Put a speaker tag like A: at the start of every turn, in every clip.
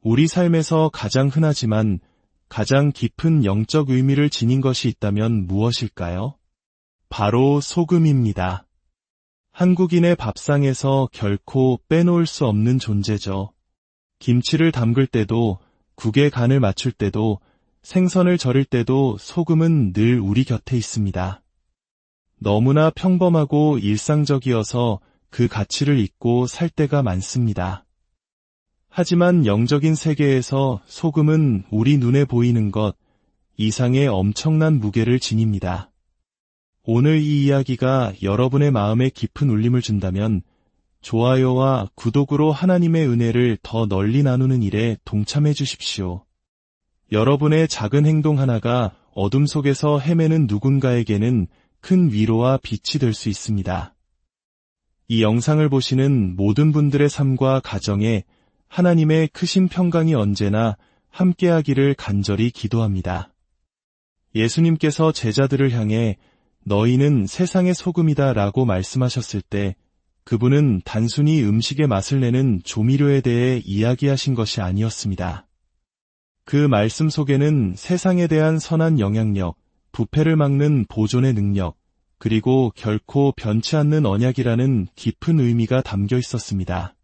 A: 우리 삶에서 가장 흔하지만 가장 깊은 영적 의미를 지닌 것이 있다면 무엇일까요? 바로 소금입니다. 한국인의 밥상에서 결코 빼놓을 수 없는 존재죠. 김치를 담글 때도, 국의 간을 맞출 때도, 생선을 절일 때도 소금은 늘 우리 곁에 있습니다. 너무나 평범하고 일상적이어서 그 가치를 잊고 살 때가 많습니다. 하지만 영적인 세계에서 소금은 우리 눈에 보이는 것 이상의 엄청난 무게를 지닙니다. 오늘 이 이야기가 여러분의 마음에 깊은 울림을 준다면 좋아요와 구독으로 하나님의 은혜를 더 널리 나누는 일에 동참해 주십시오. 여러분의 작은 행동 하나가 어둠 속에서 헤매는 누군가에게는 큰 위로와 빛이 될 수 있습니다. 이 영상을 보시는 모든 분들의 삶과 가정에 하나님의 크신 평강이 언제나 함께하기를 간절히 기도합니다. 예수님께서 제자들을 향해 너희는 세상의 소금이다 라고 말씀하셨을 때 그분은 단순히 음식의 맛을 내는 조미료에 대해 이야기하신 것이 아니었습니다. 그 말씀 속에는 세상에 대한 선한 영향력, 부패를 막는 보존의 능력, 그리고 결코 변치 않는 언약이라는 깊은 의미가 담겨 있었습니다.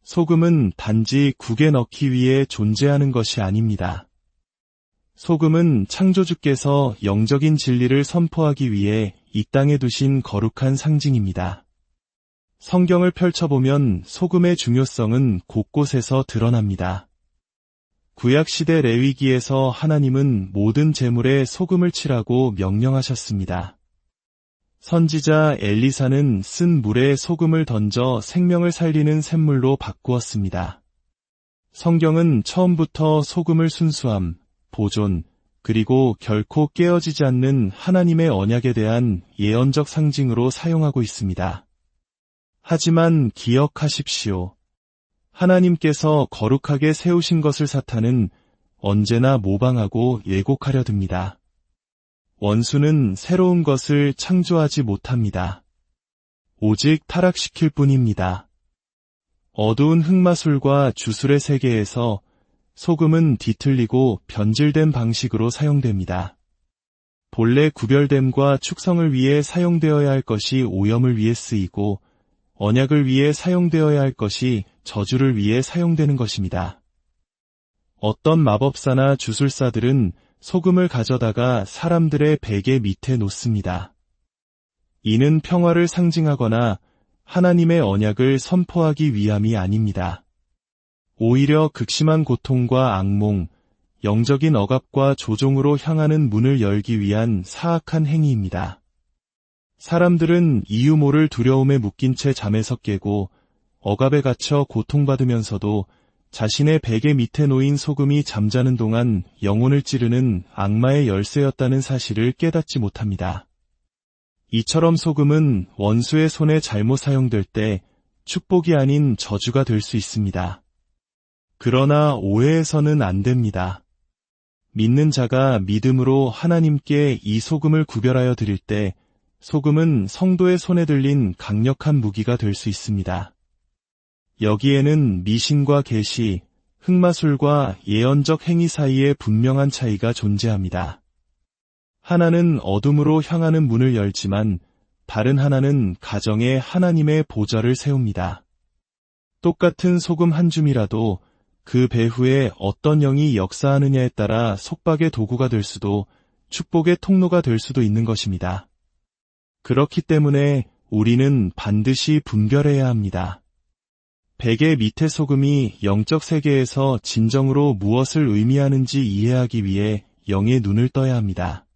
A: 소금은 단지 국에 넣기 위해 존재하는 것이 아닙니다. 소금은 창조주께서 영적인 진리를 선포하기 위해 이 땅에 두신 거룩한 상징입니다. 성경을 펼쳐보면 소금의 중요성은 곳곳에서 드러납니다. 구약시대 레위기에서 하나님은 모든 제물에 소금을 칠하고 명령하셨습니다. 선지자 엘리사는 쓴 물에 소금을 던져 생명을 살리는 샘물로 바꾸었습니다. 성경은 처음부터 소금을 순수함, 보존, 그리고 결코 깨어지지 않는 하나님의 언약에 대한 예언적 상징으로 사용하고 있습니다. 하지만 기억하십시오. 하나님께서 거룩하게 세우신 것을 사탄은 언제나 모방하고 예곡하려 듭니다. 원수는 새로운 것을 창조하지 못합니다. 오직 타락시킬 뿐입니다. 어두운 흑마술과 주술의 세계에서 소금은 뒤틀리고 변질된 방식으로 사용됩니다. 본래 구별됨과 축성을 위해 사용되어야 할 것이 오염을 위해 쓰이고 언약을 위해 사용되어야 할 것이 저주를 위해 사용되는 것입니다. 어떤 마법사나 주술사들은 소금을 가져다가 사람들의 베개 밑에 놓습니다. 이는 평화를 상징하거나 하나님의 언약을 선포하기 위함이 아닙니다. 오히려 극심한 고통과 악몽, 영적인 억압과 조종으로 향하는 문을 열기 위한 사악한 행위입니다. 사람들은 이유 모를 두려움에 묶인 채 잠에서 깨고 억압에 갇혀 고통받으면서도 자신의 베개 밑에 놓인 소금이 잠자는 동안 영혼을 찌르는 악마의 열쇠였다는 사실을 깨닫지 못합니다. 이처럼 소금은 원수의 손에 잘못 사용될 때 축복이 아닌 저주가 될 수 있습니다. 그러나 오해해서는 안 됩니다. 믿는 자가 믿음으로 하나님께 이 소금을 구별하여 드릴 때 소금은 성도의 손에 들린 강력한 무기가 될 수 있습니다. 여기에는 미신과 계시, 흑마술과 예언적 행위 사이에 분명한 차이가 존재합니다. 하나는 어둠으로 향하는 문을 열지만 다른 하나는 가정에 하나님의 보좌를 세웁니다. 똑같은 소금 한 줌이라도 그 배후에 어떤 영이 역사하느냐에 따라 속박의 도구가 될 수도 축복의 통로가 될 수도 있는 것입니다. 그렇기 때문에 우리는 반드시 분별해야 합니다. 베개 밑의 소금이 영적 세계에서 진정으로 무엇을 의미하는지 이해하기 위해 영의 눈을 떠야 합니다.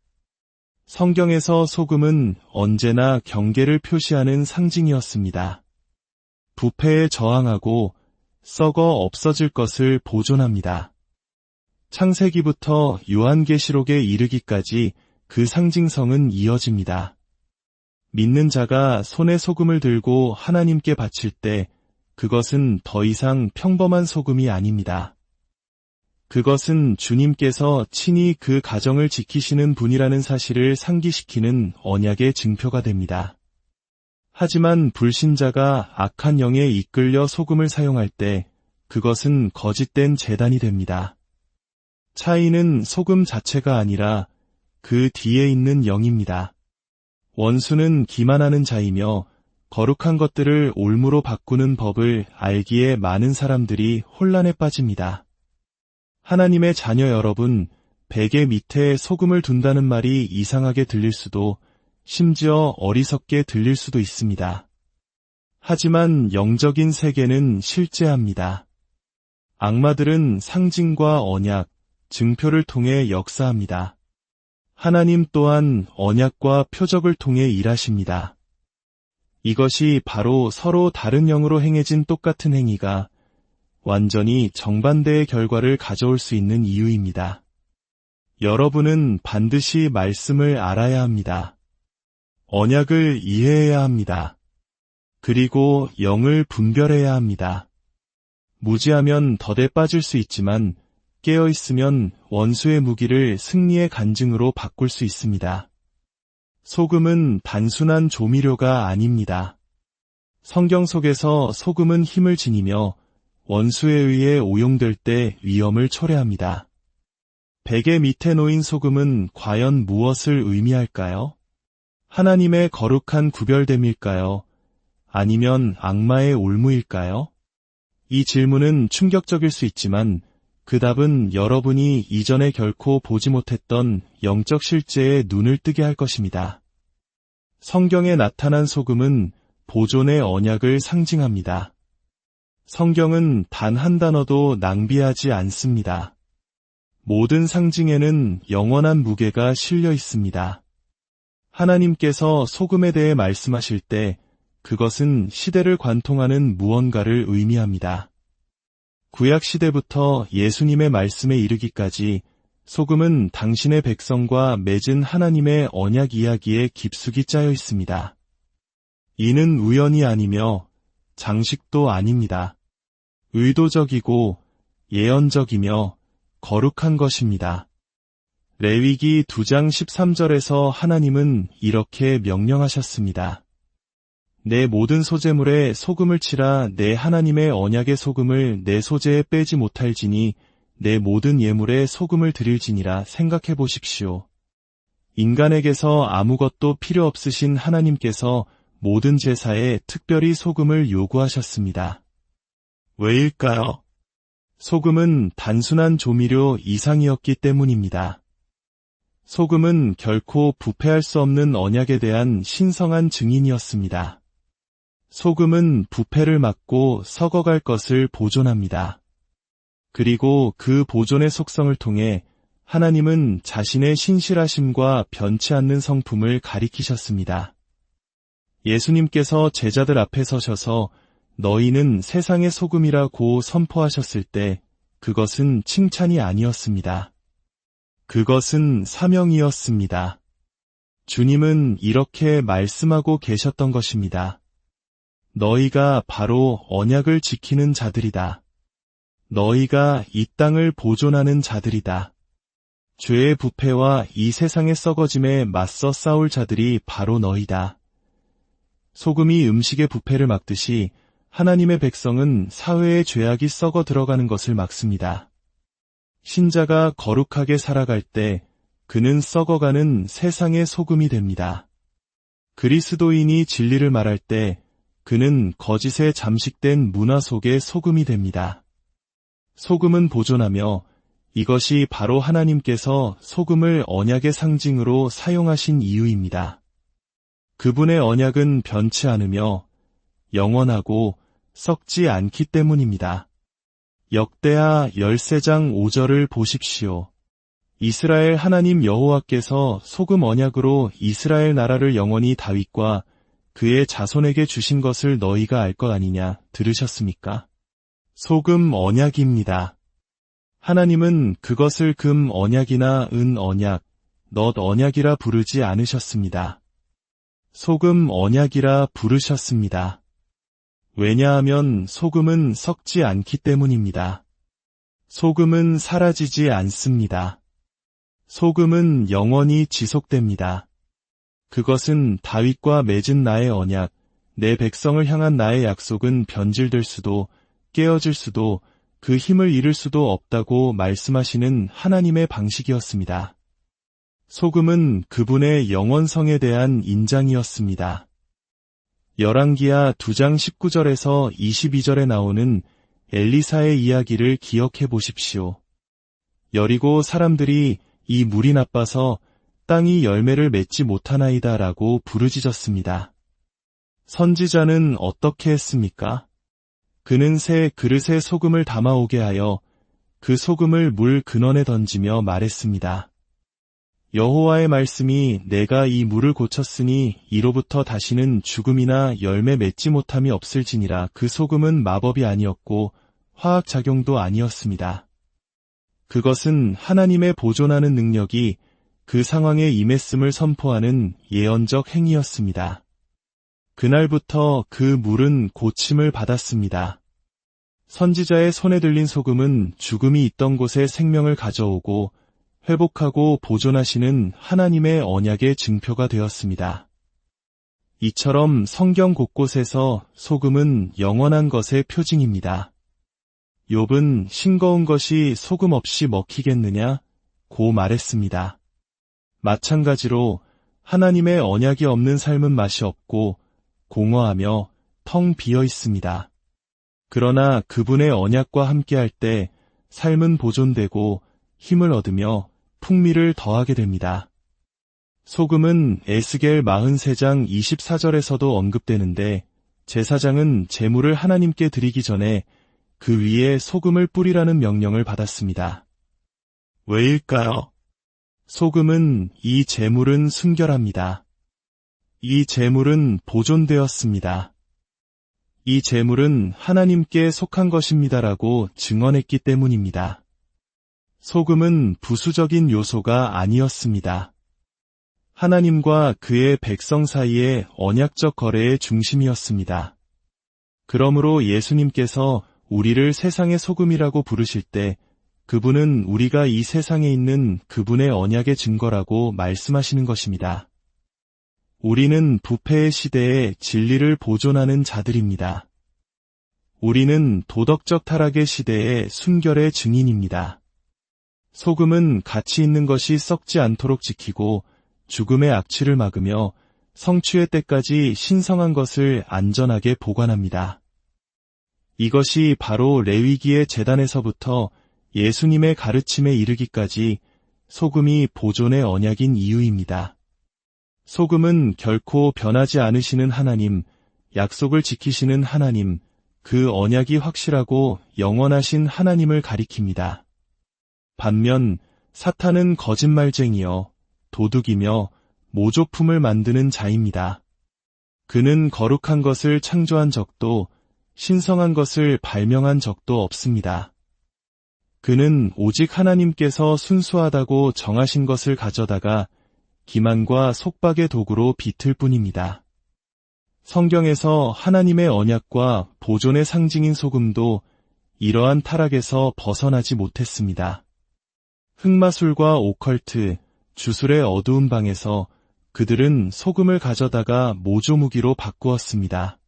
A: 성경에서 소금은 언제나 경계를 표시하는 상징이었습니다. 부패에 저항하고 썩어 없어질 것을 보존합니다. 창세기부터 요한계시록에 이르기까지 그 상징성은 이어집니다. 믿는 자가 손에 소금을 들고 하나님께 바칠 때 그것은 더 이상 평범한 소금이 아닙니다. 그것은 주님께서 친히 그 가정을 지키시는 분이라는 사실을 상기시키는 언약의 증표가 됩니다. 하지만 불신자가 악한 영에 이끌려 소금을 사용할 때 그것은 거짓된 제단이 됩니다. 차이는 소금 자체가 아니라 그 뒤에 있는 영입니다. 원수는 기만하는 자이며 거룩한 것들을 올무로 바꾸는 법을 알기에 많은 사람들이 혼란에 빠집니다. 하나님의 자녀 여러분, 베개 밑에 소금을 둔다는 말이 이상하게 들릴 수도, 심지어 어리석게 들릴 수도 있습니다. 하지만 영적인 세계는 실제합니다. 악마들은 상징과 언약, 증표를 통해 역사합니다. 하나님 또한 언약과 표적을 통해 일하십니다. 이것이 바로 서로 다른 영으로 행해진 똑같은 행위가 완전히 정반대의 결과를 가져올 수 있는 이유입니다. 여러분은 반드시 말씀을 알아야 합니다. 언약을 이해해야 합니다. 그리고 영을 분별해야 합니다. 무지하면 덫에 빠질 수 있지만 깨어있으면 원수의 무기를 승리의 간증으로 바꿀 수 있습니다. 소금은 단순한 조미료가 아닙니다. 성경 속에서 소금은 힘을 지니며 원수에 의해 오용될 때 위험을 초래합니다. 베개 밑에 놓인 소금은 과연 무엇을 의미할까요? 하나님의 거룩한 구별됨일까요? 아니면 악마의 올무일까요? 이 질문은 충격적일 수 있지만 그 답은 여러분이 이전에 결코 보지 못했던 영적 실제에 눈을 뜨게 할 것입니다. 성경에 나타난 소금은 보존의 언약을 상징합니다. 성경은 단 한 단어도 낭비하지 않습니다. 모든 상징에는 영원한 무게가 실려 있습니다. 하나님께서 소금에 대해 말씀하실 때 그것은 시대를 관통하는 무언가를 의미합니다. 구약 시대부터 예수님의 말씀에 이르기까지 소금은 당신의 백성과 맺은 하나님의 언약 이야기에 깊숙이 짜여 있습니다. 이는 우연이 아니며 장식도 아닙니다. 의도적이고 예언적이며 거룩한 것입니다. 레위기 2장 13절에서 하나님은 이렇게 명령하셨습니다. 내 모든 소재물에 소금을 치라. 내 하나님의 언약의 소금을 내 소재에 빼지 못할지니 내 모든 예물에 소금을 드릴지니라. 생각해 보십시오. 인간에게서 아무것도 필요 없으신 하나님께서 모든 제사에 특별히 소금을 요구하셨습니다. 왜일까요? 소금은 단순한 조미료 이상이었기 때문입니다. 소금은 결코 부패할 수 없는 언약에 대한 신성한 증인이었습니다. 소금은 부패를 막고 썩어갈 것을 보존합니다. 그리고 그 보존의 속성을 통해 하나님은 자신의 신실하심과 변치 않는 성품을 가리키셨습니다. 예수님께서 제자들 앞에 서셔서 너희는 세상의 소금이라고 선포하셨을 때 그것은 칭찬이 아니었습니다. 그것은 사명이었습니다. 주님은 이렇게 말씀하고 계셨던 것입니다. 너희가 바로 언약을 지키는 자들이다. 너희가 이 땅을 보존하는 자들이다. 죄의 부패와 이 세상의 썩어짐에 맞서 싸울 자들이 바로 너희다. 소금이 음식의 부패를 막듯이 하나님의 백성은 사회의 죄악이 썩어 들어가는 것을 막습니다. 신자가 거룩하게 살아갈 때 그는 썩어가는 세상의 소금이 됩니다. 그리스도인이 진리를 말할 때 그는 거짓에 잠식된 문화 속의 소금이 됩니다. 소금은 보존하며 이것이 바로 하나님께서 소금을 언약의 상징으로 사용하신 이유입니다. 그분의 언약은 변치 않으며 영원하고 썩지 않기 때문입니다. 역대하 13장 5절을 보십시오. 이스라엘 하나님 여호와께서 소금 언약으로 이스라엘 나라를 영원히 다윗과 그의 자손에게 주신 것을 너희가 알 것 아니냐 들으셨습니까? 소금 언약입니다. 하나님은 그것을 금 언약이나 은 언약, 넛 언약이라 부르지 않으셨습니다. 소금 언약이라 부르셨습니다. 왜냐하면 소금은 썩지 않기 때문입니다. 소금은 사라지지 않습니다. 소금은 영원히 지속됩니다. 그것은 다윗과 맺은 나의 언약, 내 백성을 향한 나의 약속은 변질될 수도 깨어질 수도 그 힘을 잃을 수도 없다고 말씀하시는 하나님의 방식이었습니다. 소금은 그분의 영원성에 대한 인장이었습니다. 열왕기하 2장 19절에서 22절에 나오는 엘리사의 이야기를 기억해 보십시오. 여리고 사람들이 이 물이 나빠서 땅이 열매를 맺지 못하나이다 라고 부르짖었습니다. 선지자는 어떻게 했습니까? 그는 새 그릇에 소금을 담아오게 하여 그 소금을 물 근원에 던지며 말했습니다. 여호와의 말씀이 내가 이 물을 고쳤으니 이로부터 다시는 죽음이나 열매 맺지 못함이 없을지니라. 그 소금은 마법이 아니었고 화학작용도 아니었습니다. 그것은 하나님의 보존하는 능력이 그 상황에 임했음을 선포하는 예언적 행위였습니다. 그날부터 그 물은 고침을 받았습니다. 선지자의 손에 들린 소금은 죽음이 있던 곳에 생명을 가져오고 회복하고 보존하시는 하나님의 언약의 증표가 되었습니다. 이처럼 성경 곳곳에서 소금은 영원한 것의 표징입니다. 욥은 싱거운 것이 소금 없이 먹히겠느냐? 고 말했습니다. 마찬가지로 하나님의 언약이 없는 삶은 맛이 없고 공허하며 텅 비어 있습니다. 그러나 그분의 언약과 함께할 때 삶은 보존되고 힘을 얻으며 풍미를 더하게 됩니다. 소금은 에스겔 43장 24절에서도 언급되는데 제사장은 제물을 하나님께 드리기 전에 그 위에 소금을 뿌리라는 명령을 받았습니다. 왜일까요? 소금은 이 제물은 순결합니다. 이 제물은 보존되었습니다. 이 제물은 하나님께 속한 것입니다라고 증언했기 때문입니다. 소금은 부수적인 요소가 아니었습니다. 하나님과 그의 백성 사이의 언약적 거래의 중심이었습니다. 그러므로 예수님께서 우리를 세상의 소금이라고 부르실 때 그분은 우리가 이 세상에 있는 그분의 언약의 증거라고 말씀하시는 것입니다. 우리는 부패의 시대에 진리를 보존하는 자들입니다. 우리는 도덕적 타락의 시대에 순결의 증인입니다. 소금은 가치 있는 것이 썩지 않도록 지키고 죽음의 악취를 막으며 성취의 때까지 신성한 것을 안전하게 보관합니다. 이것이 바로 레위기의 제단에서부터 예수님의 가르침에 이르기까지 소금이 보존의 언약인 이유입니다. 소금은 결코 변하지 않으시는 하나님, 약속을 지키시는 하나님, 그 언약이 확실하고 영원하신 하나님을 가리킵니다. 반면 사탄은 거짓말쟁이여 도둑이며 모조품을 만드는 자입니다. 그는 거룩한 것을 창조한 적도 신성한 것을 발명한 적도 없습니다. 그는 오직 하나님께서 순수하다고 정하신 것을 가져다가 기만과 속박의 도구로 비틀 뿐입니다. 성경에서 하나님의 언약과 보존의 상징인 소금도 이러한 타락에서 벗어나지 못했습니다. 흑마술과 오컬트, 주술의 어두운 방에서 그들은 소금을 가져다가 모조무기로 바꾸었습니다.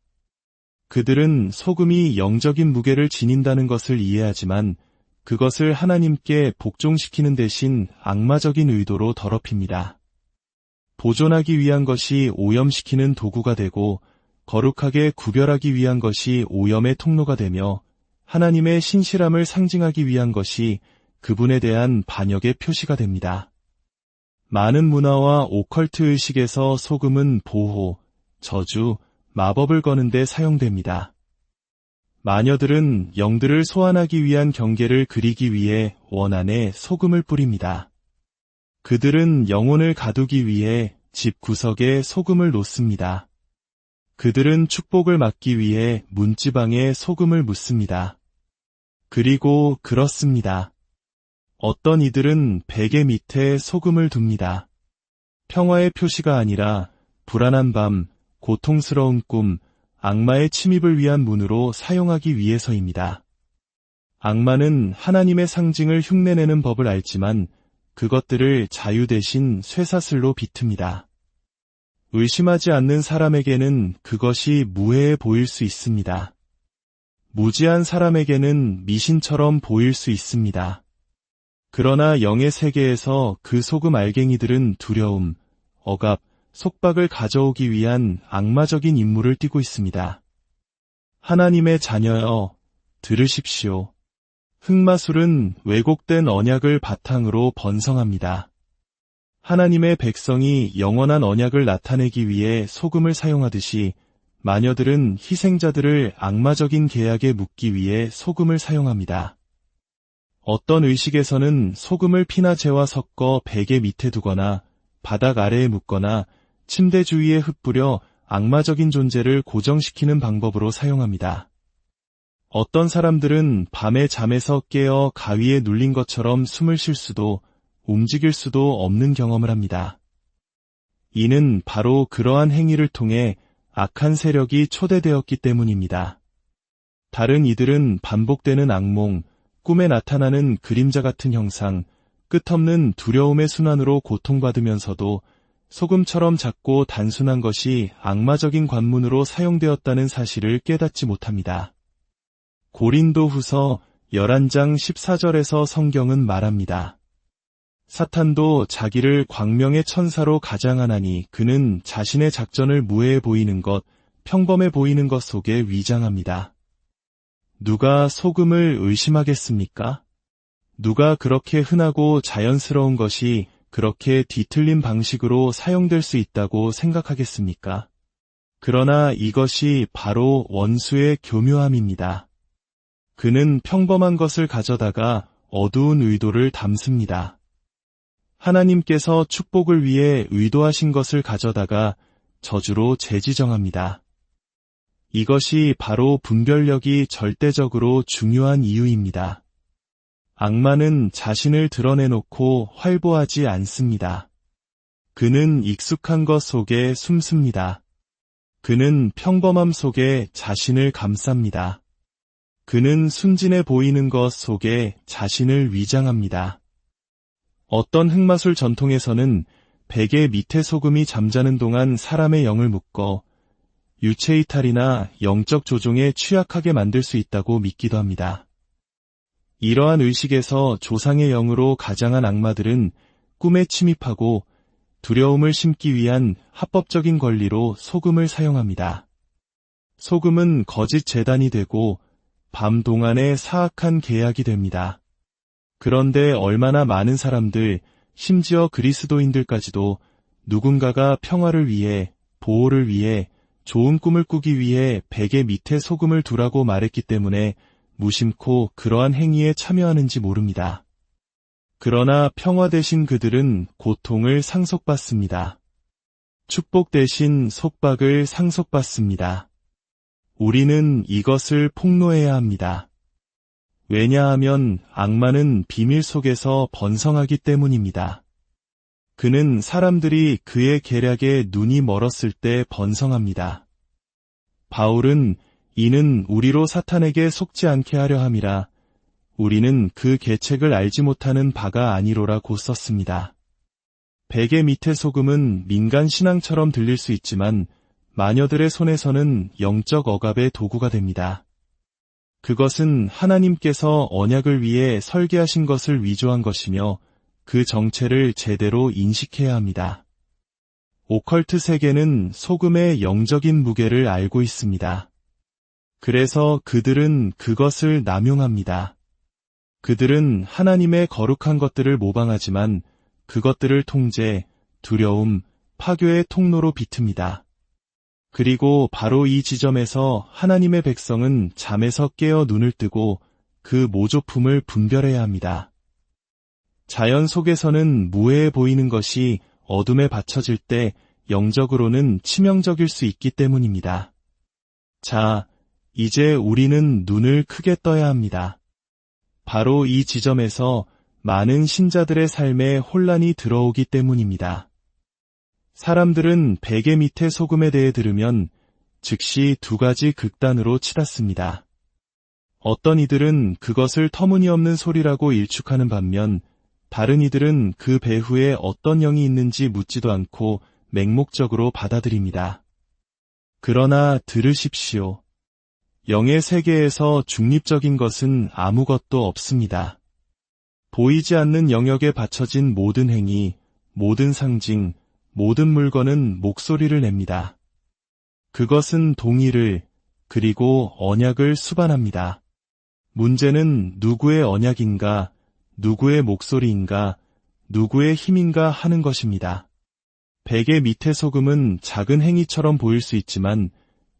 A: 그들은 소금이 영적인 무게를 지닌다는 것을 이해하지만 그것을 하나님께 복종시키는 대신 악마적인 의도로 더럽힙니다. 보존하기 위한 것이 오염시키는 도구가 되고 거룩하게 구별하기 위한 것이 오염의 통로가 되며 하나님의 신실함을 상징하기 위한 것이 그분에 대한 반역의 표시가 됩니다. 많은 문화와 오컬트 의식에서 소금은 보호, 저주, 마법을 거는 데 사용됩니다. 마녀들은 영들을 소환하기 위한 경계를 그리기 위해 원 안에 소금을 뿌립니다. 그들은 영혼을 가두기 위해 집 구석에 소금을 놓습니다. 그들은 축복을 막기 위해 문지방에 소금을 묻습니다. 그리고 그렇습니다. 어떤 이들은 베개 밑에 소금을 둡니다. 평화의 표시가 아니라 불안한 밤, 고통스러운 꿈, 악마의 침입을 위한 문으로 사용하기 위해서입니다. 악마는 하나님의 상징을 흉내내는 법을 알지만 그것들을 자유 대신 쇠사슬로 비틉니다. 의심하지 않는 사람에게는 그것이 무해해 보일 수 있습니다. 무지한 사람에게는 미신처럼 보일 수 있습니다. 그러나 영의 세계에서 그 소금 알갱이들은 두려움, 억압, 속박을 가져오기 위한 악마적인 임무를 띠고 있습니다. 하나님의 자녀여, 들으십시오. 흑마술은 왜곡된 언약을 바탕으로 번성합니다. 하나님의 백성이 영원한 언약을 나타내기 위해 소금을 사용하듯이 마녀들은 희생자들을 악마적인 계약에 묶기 위해 소금을 사용합니다. 어떤 의식에서는 소금을 피나 재와 섞어 베개 밑에 두거나 바닥 아래에 묻거나 침대 주위에 흩뿌려 악마적인 존재를 고정시키는 방법으로 사용합니다. 어떤 사람들은 밤에 잠에서 깨어 가위에 눌린 것처럼 숨을 쉴 수도 움직일 수도 없는 경험을 합니다. 이는 바로 그러한 행위를 통해 악한 세력이 초대되었기 때문입니다. 다른 이들은 반복되는 악몽, 꿈에 나타나는 그림자 같은 형상, 끝없는 두려움의 순환으로 고통받으면서도 소금처럼 작고 단순한 것이 악마적인 관문으로 사용되었다는 사실을 깨닫지 못합니다. 고린도후서 11장 14절에서 성경은 말합니다. 사탄도 자기를 광명의 천사로 가장하나니 그는 자신의 작전을 무해해 보이는 것, 평범해 보이는 것 속에 위장합니다. 누가 소금을 의심하겠습니까? 누가 그렇게 흔하고 자연스러운 것이 그렇게 뒤틀린 방식으로 사용될 수 있다고 생각하겠습니까? 그러나 이것이 바로 원수의 교묘함입니다. 그는 평범한 것을 가져다가 어두운 의도를 담습니다. 하나님께서 축복을 위해 의도하신 것을 가져다가 저주로 재지정합니다. 이것이 바로 분별력이 절대적으로 중요한 이유입니다. 악마는 자신을 드러내놓고 활보하지 않습니다. 그는 익숙한 것 속에 숨습니다. 그는 평범함 속에 자신을 감쌉니다. 그는 순진해 보이는 것 속에 자신을 위장합니다. 어떤 흑마술 전통에서는 베개 밑에 소금이 잠자는 동안 사람의 영을 묶어 유체이탈이나 영적 조종에 취약하게 만들 수 있다고 믿기도 합니다. 이러한 의식에서 조상의 영으로 가장한 악마들은 꿈에 침입하고 두려움을 심기 위한 합법적인 권리로 소금을 사용합니다. 소금은 거짓 재단이 되고 밤 동안의 사악한 계약이 됩니다. 그런데 얼마나 많은 사람들, 심지어 그리스도인들까지도 누군가가 평화를 위해, 보호를 위해, 좋은 꿈을 꾸기 위해 베개 밑에 소금을 두라고 말했기 때문에 무심코 그러한 행위에 참여하는지 모릅니다. 그러나 평화 대신 그들은 고통을 상속받습니다. 축복 대신 속박을 상속받습니다. 우리는 이것을 폭로해야 합니다. 왜냐하면 악마는 비밀 속에서 번성하기 때문입니다. 그는 사람들이 그의 계략에 눈이 멀었을 때 번성합니다. 바울은 이는 우리로 사탄에게 속지 않게 하려 함이라 우리는 그 계책을 알지 못하는 바가 아니로라고 썼습니다. 베개 밑의 소금은 민간 신앙처럼 들릴 수 있지만 마녀들의 손에서는 영적 억압의 도구가 됩니다. 그것은 하나님께서 언약을 위해 설계하신 것을 위조한 것이며 그 정체를 제대로 인식해야 합니다. 오컬트 세계는 소금의 영적인 무게를 알고 있습니다. 그래서 그들은 그것을 남용합니다. 그들은 하나님의 거룩한 것들을 모방하지만 그것들을 통제, 두려움, 파괴의 통로로 비틉니다. 그리고 바로 이 지점에서 하나님의 백성은 잠에서 깨어 눈을 뜨고 그 모조품을 분별해야 합니다. 자연 속에서는 무해해 보이는 것이 어둠에 받쳐질 때 영적으로는 치명적일 수 있기 때문입니다. 자, 이제 우리는 눈을 크게 떠야 합니다. 바로 이 지점에서 많은 신자들의 삶에 혼란이 들어오기 때문입니다. 사람들은 베개 밑에 소금에 대해 들으면 즉시 두 가지 극단으로 치닫습니다. 어떤 이들은 그것을 터무니없는 소리라고 일축하는 반면 다른 이들은 그 배후에 어떤 영이 있는지 묻지도 않고 맹목적으로 받아들입니다. 그러나 들으십시오. 영의 세계에서 중립적인 것은 아무것도 없습니다. 보이지 않는 영역에 받쳐진 모든 행위, 모든 상징, 모든 물건은 목소리를 냅니다. 그것은 동의를, 그리고 언약을 수반합니다. 문제는 누구의 언약인가, 누구의 목소리인가, 누구의 힘인가 하는 것입니다. 베개 밑에 소금은 작은 행위처럼 보일 수 있지만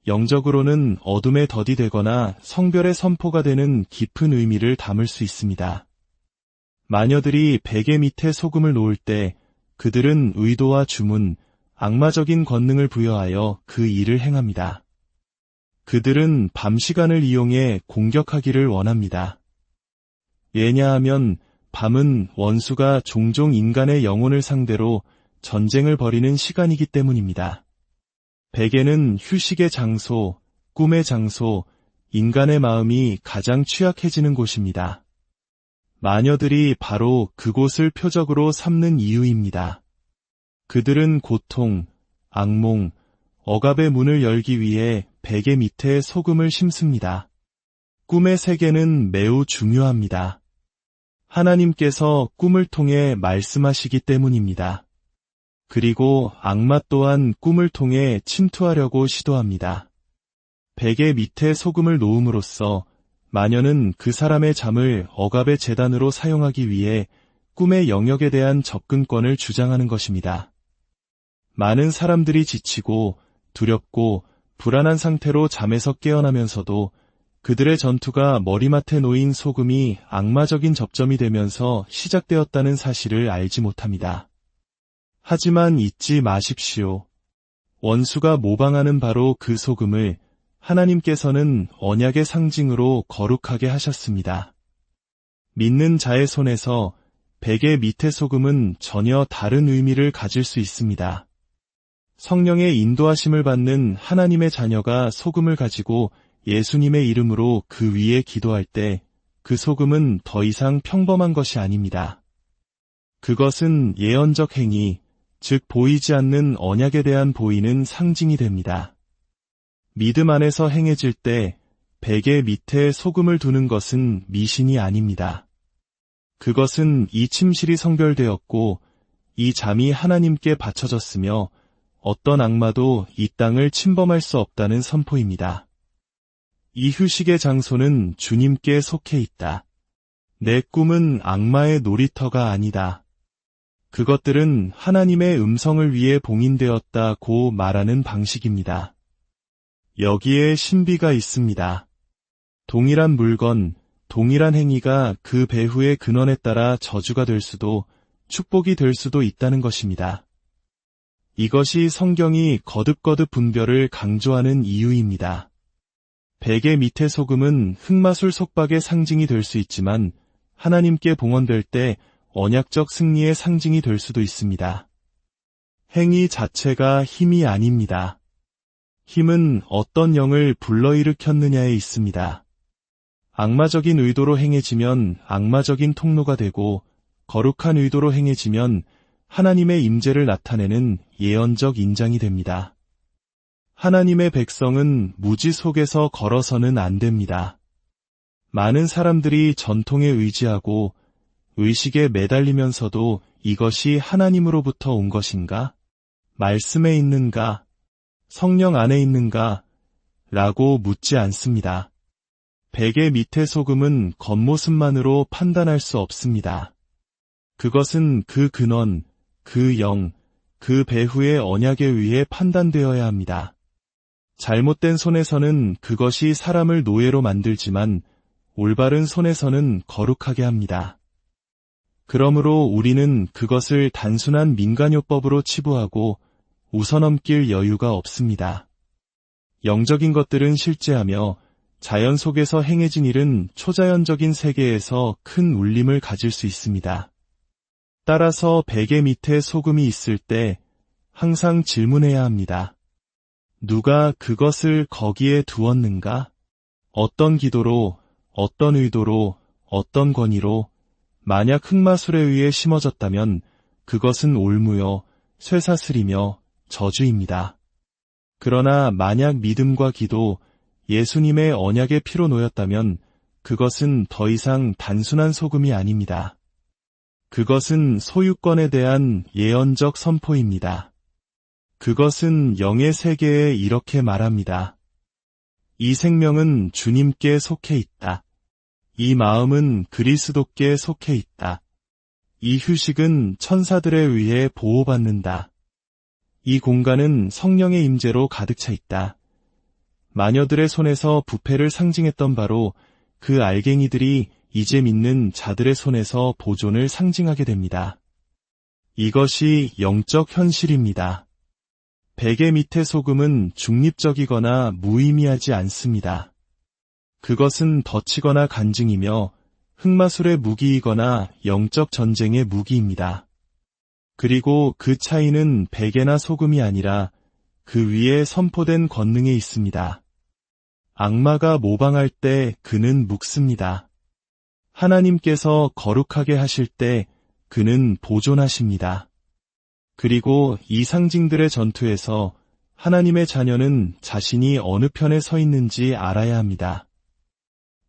A: 영적으로는 어둠의 덫이 되거나 성별의 선포가 되는 깊은 의미를 담을 수 있습니다. 마녀들이 베개 밑에 소금을 놓을 때 그들은 의도와 주문, 악마적인 권능을 부여하여 그 일을 행합니다. 그들은 밤 시간을 이용해 공격하기를 원합니다. 왜냐하면 밤은 원수가 종종 인간의 영혼을 상대로 전쟁을 벌이는 시간이기 때문입니다. 베개는 휴식의 장소, 꿈의 장소, 인간의 마음이 가장 취약해지는 곳입니다. 마녀들이 바로 그곳을 표적으로 삼는 이유입니다. 그들은 고통, 악몽, 억압의 문을 열기 위해 베개 밑에 소금을 심습니다. 꿈의 세계는 매우 중요합니다. 하나님께서 꿈을 통해 말씀하시기 때문입니다. 그리고 악마 또한 꿈을 통해 침투하려고 시도합니다. 베개 밑에 소금을 놓음으로써 마녀는 그 사람의 잠을 억압의 재단으로 사용하기 위해 꿈의 영역에 대한 접근권을 주장하는 것입니다. 많은 사람들이 지치고 두렵고 불안한 상태로 잠에서 깨어나면서도 그들의 전투가 머리맡에 놓인 소금이 악마적인 접점이 되면서 시작되었다는 사실을 알지 못합니다. 하지만 잊지 마십시오. 원수가 모방하는 바로 그 소금을 하나님께서는 언약의 상징으로 거룩하게 하셨습니다. 믿는 자의 손에서 베개 밑의 소금은 전혀 다른 의미를 가질 수 있습니다. 성령의 인도하심을 받는 하나님의 자녀가 소금을 가지고 예수님의 이름으로 그 위에 기도할 때 그 소금은 더 이상 평범한 것이 아닙니다. 그것은 예언적 행위, 즉 보이지 않는 언약에 대한 보이는 상징이 됩니다. 믿음 안에서 행해질 때 베개 밑에 소금을 두는 것은 미신이 아닙니다. 그것은 이 침실이 성별되었고 이 잠이 하나님께 바쳐졌으며 어떤 악마도 이 땅을 침범할 수 없다는 선포입니다. 이 휴식의 장소는 주님께 속해 있다. 내 꿈은 악마의 놀이터가 아니다. 그것들은 하나님의 음성을 위해 봉인되었다고 말하는 방식입니다. 여기에 신비가 있습니다. 동일한 물건, 동일한 행위가 그 배후의 근원에 따라 저주가 될 수도 축복이 될 수도 있다는 것입니다. 이것이 성경이 거듭거듭 분별을 강조하는 이유입니다. 베개 밑의 소금은 흑마술 속박의 상징이 될 수 있지만 하나님께 봉헌될 때 언약적 승리의 상징이 될 수도 있습니다. 행위 자체가 힘이 아닙니다. 힘은 어떤 영을 불러일으켰느냐에 있습니다. 악마적인 의도로 행해지면 악마적인 통로가 되고 거룩한 의도로 행해지면 하나님의 임재를 나타내는 예언적 인장이 됩니다. 하나님의 백성은 무지 속에서 걸어서는 안 됩니다. 많은 사람들이 전통에 의지하고 의식에 매달리면서도 이것이 하나님으로부터 온 것인가? 말씀에 있는가? 성령 안에 있는가? 라고 묻지 않습니다. 베개 밑의 소금은 겉모습만으로 판단할 수 없습니다. 그것은 그 근원, 그 영, 그 배후의 언약에 의해 판단되어야 합니다. 잘못된 손에서는 그것이 사람을 노예로 만들지만 올바른 손에서는 거룩하게 합니다. 그러므로 우리는 그것을 단순한 민간요법으로 치부하고 웃어넘길 여유가 없습니다. 영적인 것들은 실제하며 자연 속에서 행해진 일은 초자연적인 세계에서 큰 울림을 가질 수 있습니다. 따라서 베개 밑에 소금이 있을 때 항상 질문해야 합니다. 누가 그것을 거기에 두었는가? 어떤 기도로, 어떤 의도로, 어떤 권위로, 만약 흑마술에 의해 심어졌다면 그것은 올무요, 쇠사슬이며 저주입니다. 그러나 만약 믿음과 기도, 예수님의 언약의 피로 놓였다면 그것은 더 이상 단순한 소금이 아닙니다. 그것은 소유권에 대한 예언적 선포입니다. 그것은 영의 세계에 이렇게 말합니다. 이 생명은 주님께 속해 있다. 이 마음은 그리스도께 속해 있다. 이 휴식은 천사들에 의해 보호받는다. 이 공간은 성령의 임재로 가득 차 있다. 마녀들의 손에서 부패를 상징했던 바로 그 알갱이들이 이제 믿는 자들의 손에서 보존을 상징하게 됩니다. 이것이 영적 현실입니다. 베개 밑의 소금은 중립적이거나 무의미하지 않습니다. 그것은 덧치거나 간증이며 흑마술의 무기이거나 영적 전쟁의 무기입니다. 그리고 그 차이는 베개나 소금이 아니라 그 위에 선포된 권능에 있습니다. 악마가 모방할 때 그는 묵습니다. 하나님께서 거룩하게 하실 때 그는 보존하십니다. 그리고 이 상징들의 전투에서 하나님의 자녀는 자신이 어느 편에 서 있는지 알아야 합니다.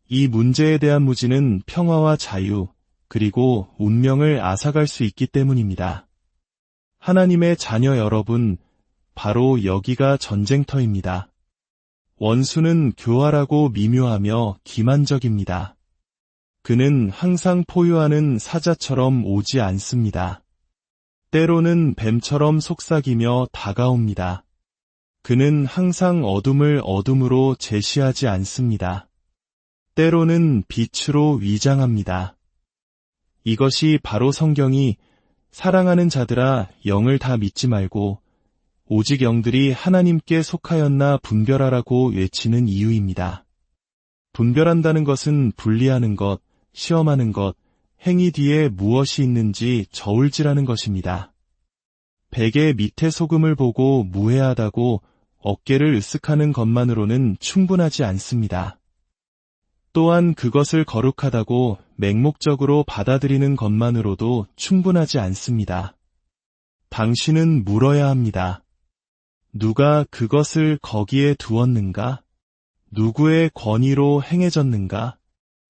A: 이 문제에 대한 무지는 평화와 자유, 그리고 운명을 앗아갈 수 있기 때문입니다. 하나님의 자녀 여러분, 바로 여기가 전쟁터입니다. 원수는 교활하고 미묘하며 기만적입니다. 그는 항상 포효하는 사자처럼 오지 않습니다. 때로는 뱀처럼 속삭이며 다가옵니다. 그는 항상 어둠을 어둠으로 제시하지 않습니다. 때로는 빛으로 위장합니다. 이것이 바로 성경이 사랑하는 자들아 영을 다 믿지 말고 오직 영들이 하나님께 속하였나 분별하라고 외치는 이유입니다. 분별한다는 것은 분리하는 것, 시험하는 것, 행위 뒤에 무엇이 있는지 저울질하는 것입니다. 베개 밑에 소금을 보고 무해하다고 어깨를 으쓱하는 것만으로는 충분하지 않습니다. 또한 그것을 거룩하다고 맹목적으로 받아들이는 것만으로도 충분하지 않습니다. 당신은 물어야 합니다. 누가 그것을 거기에 두었는가? 누구의 권위로 행해졌는가?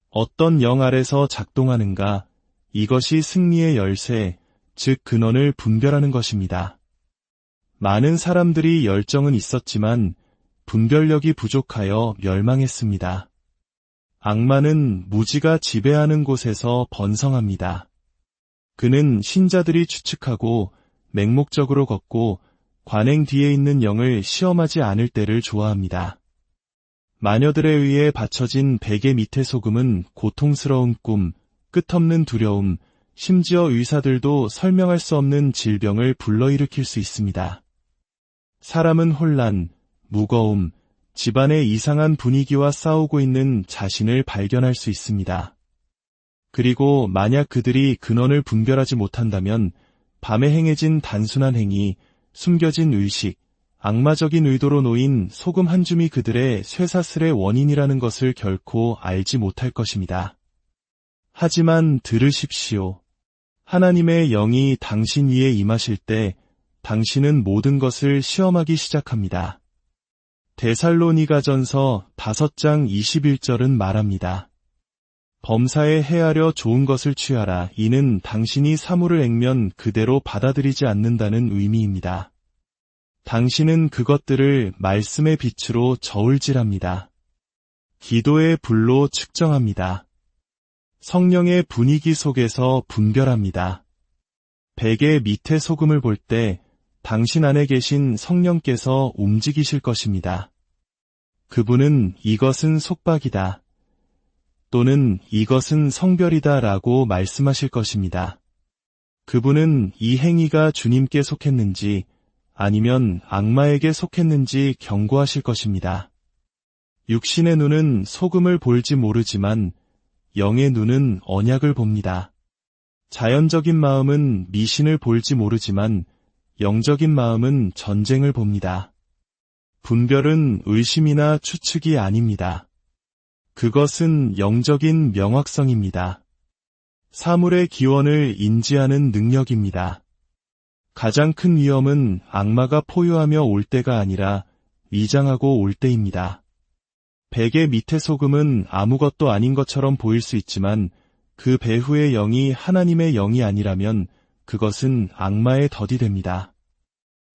A: 어떤 영 아래서 작동하는가? 이것이 승리의 열쇠, 즉 근원을 분별하는 것입니다. 많은 사람들이 열정은 있었지만 분별력이 부족하여 멸망했습니다. 악마는 무지가 지배하는 곳에서 번성합니다. 그는 신자들이 추측하고 맹목적으로 걷고 관행 뒤에 있는 영을 시험하지 않을 때를 좋아합니다. 마녀들에 의해 받쳐진 베개 밑의 소금은 고통스러운 꿈, 끝없는 두려움, 심지어 의사들도 설명할 수 없는 질병을 불러일으킬 수 있습니다. 사람은 혼란, 무거움, 집안의 이상한 분위기와 싸우고 있는 자신을 발견할 수 있습니다. 그리고 만약 그들이 근원을 분별하지 못한다면 밤에 행해진 단순한 행위, 숨겨진 의식, 악마적인 의도로 놓인 소금 한 줌이 그들의 쇠사슬의 원인이라는 것을 결코 알지 못할 것입니다. 하지만 들으십시오. 하나님의 영이 당신 위에 임하실 때 당신은 모든 것을 시험하기 시작합니다. 데살로니가전서 5장 21절은 말합니다. 범사에 헤아려 좋은 것을 취하라. 이는 당신이 사물을 액면 그대로 받아들이지 않는다는 의미입니다. 당신은 그것들을 말씀의 빛으로 저울질합니다. 기도의 불로 측정합니다. 성령의 분위기 속에서 분별합니다. 베개 밑에 소금을 볼 때 당신 안에 계신 성령께서 움직이실 것입니다. 그분은 이것은 속박이다. 또는 이것은 성별이다 라고 말씀하실 것입니다. 그분은 이 행위가 주님께 속했는지 아니면 악마에게 속했는지 경고하실 것입니다. 육신의 눈은 소금을 볼지 모르지만 영의 눈은 언약을 봅니다. 자연적인 마음은 미신을 볼지 모르지만 영적인 마음은 전쟁을 봅니다. 분별은 의심이나 추측이 아닙니다. 그것은 영적인 명확성입니다. 사물의 기원을 인지하는 능력입니다. 가장 큰 위험은 악마가 포효하며 올 때가 아니라 위장하고 올 때입니다. 베개 밑의 소금은 아무것도 아닌 것처럼 보일 수 있지만 그 배후의 영이 하나님의 영이 아니라면 그것은 악마의 덫이 됩니다.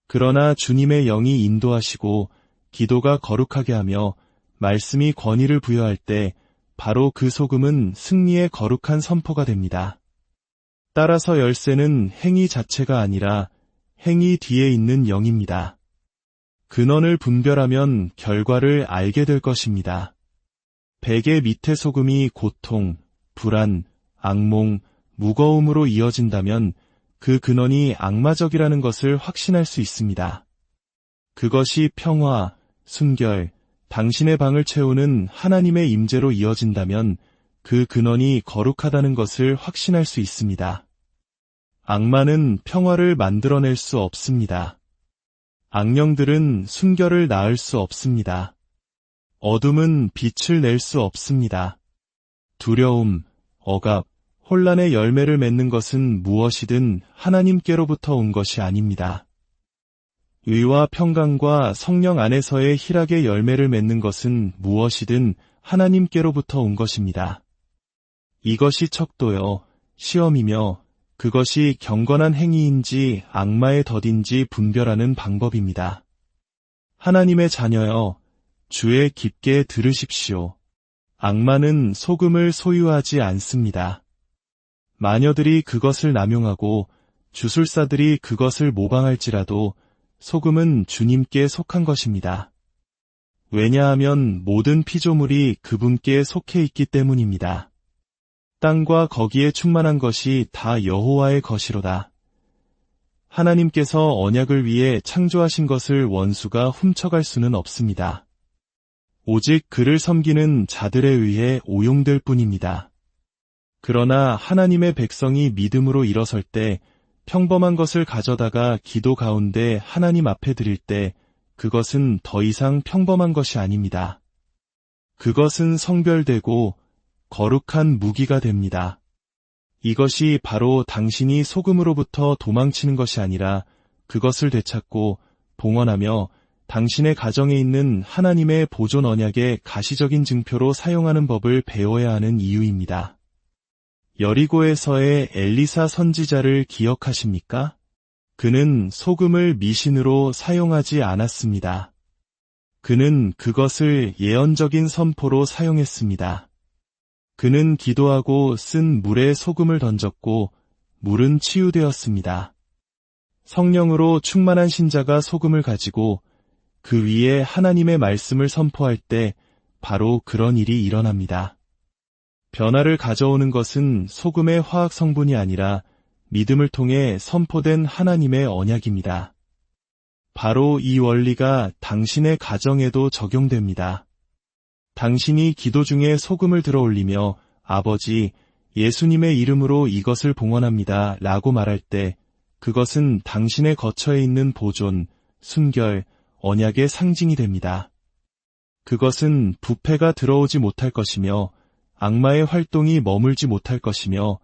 A: 그러나 주님의 영이 인도하시고 기도가 거룩하게 하며 말씀이 권위를 부여할 때 바로 그 소금은 승리의 거룩한 선포가 됩니다. 따라서 열쇠는 행위 자체가 아니라 행위 뒤에 있는 영입니다. 근원을 분별하면 결과를 알게 될 것입니다. 베개 밑의 소금이 고통, 불안, 악몽, 무거움으로 이어진다면 그 근원이 악마적이라는 것을 확신할 수 있습니다. 그것이 평화, 순결, 당신의 방을 채우는 하나님의 임재로 이어진다면 그 근원이 거룩하다는 것을 확신할 수 있습니다. 악마는 평화를 만들어낼 수 없습니다. 악령들은 순결을 낳을 수 없습니다. 어둠은 빛을 낼 수 없습니다. 두려움, 억압, 혼란의 열매를 맺는 것은 무엇이든 하나님께로부터 온 것이 아닙니다. 의와 평강과 성령 안에서의 희락의 열매를 맺는 것은 무엇이든 하나님께로부터 온 것입니다. 이것이 척도요, 시험이며 그것이 경건한 행위인지 악마의 덫인지 분별하는 방법입니다. 하나님의 자녀여, 주의 깊게 들으십시오. 악마는 소금을 소유하지 않습니다. 마녀들이 그것을 남용하고 주술사들이 그것을 모방할지라도 소금은 주님께 속한 것입니다. 왜냐하면 모든 피조물이 그분께 속해 있기 때문입니다. 땅과 거기에 충만한 것이 다 여호와의 것이로다. 하나님께서 언약을 위해 창조하신 것을 원수가 훔쳐갈 수는 없습니다. 오직 그를 섬기는 자들에 의해 오용될 뿐입니다. 그러나 하나님의 백성이 믿음으로 일어설 때 평범한 것을 가져다가 기도 가운데 하나님 앞에 드릴 때 그것은 더 이상 평범한 것이 아닙니다. 그것은 성별되고 거룩한 무기가 됩니다. 이것이 바로 당신이 소금으로부터 도망치는 것이 아니라 그것을 되찾고 봉헌하며 당신의 가정에 있는 하나님의 보존 언약의 가시적인 증표로 사용하는 법을 배워야 하는 이유입니다. 여리고에서의 엘리사 선지자를 기억하십니까? 그는 소금을 미신으로 사용하지 않았습니다. 그는 그것을 예언적인 선포로 사용했습니다. 그는 기도하고 쓴 물에 소금을 던졌고 물은 치유되었습니다. 성령으로 충만한 신자가 소금을 가지고 그 위에 하나님의 말씀을 선포할 때 바로 그런 일이 일어납니다. 변화를 가져오는 것은 소금의 화학 성분이 아니라 믿음을 통해 선포된 하나님의 언약입니다. 바로 이 원리가 당신의 가정에도 적용됩니다. 당신이 기도 중에 소금을 들어 올리며 아버지, 예수님의 이름으로 이것을 봉헌합니다 라고 말할 때 그것은 당신의 거처에 있는 보존, 순결, 언약의 상징이 됩니다. 그것은 부패가 들어오지 못할 것이며 악마의 활동이 머물지 못할 것이며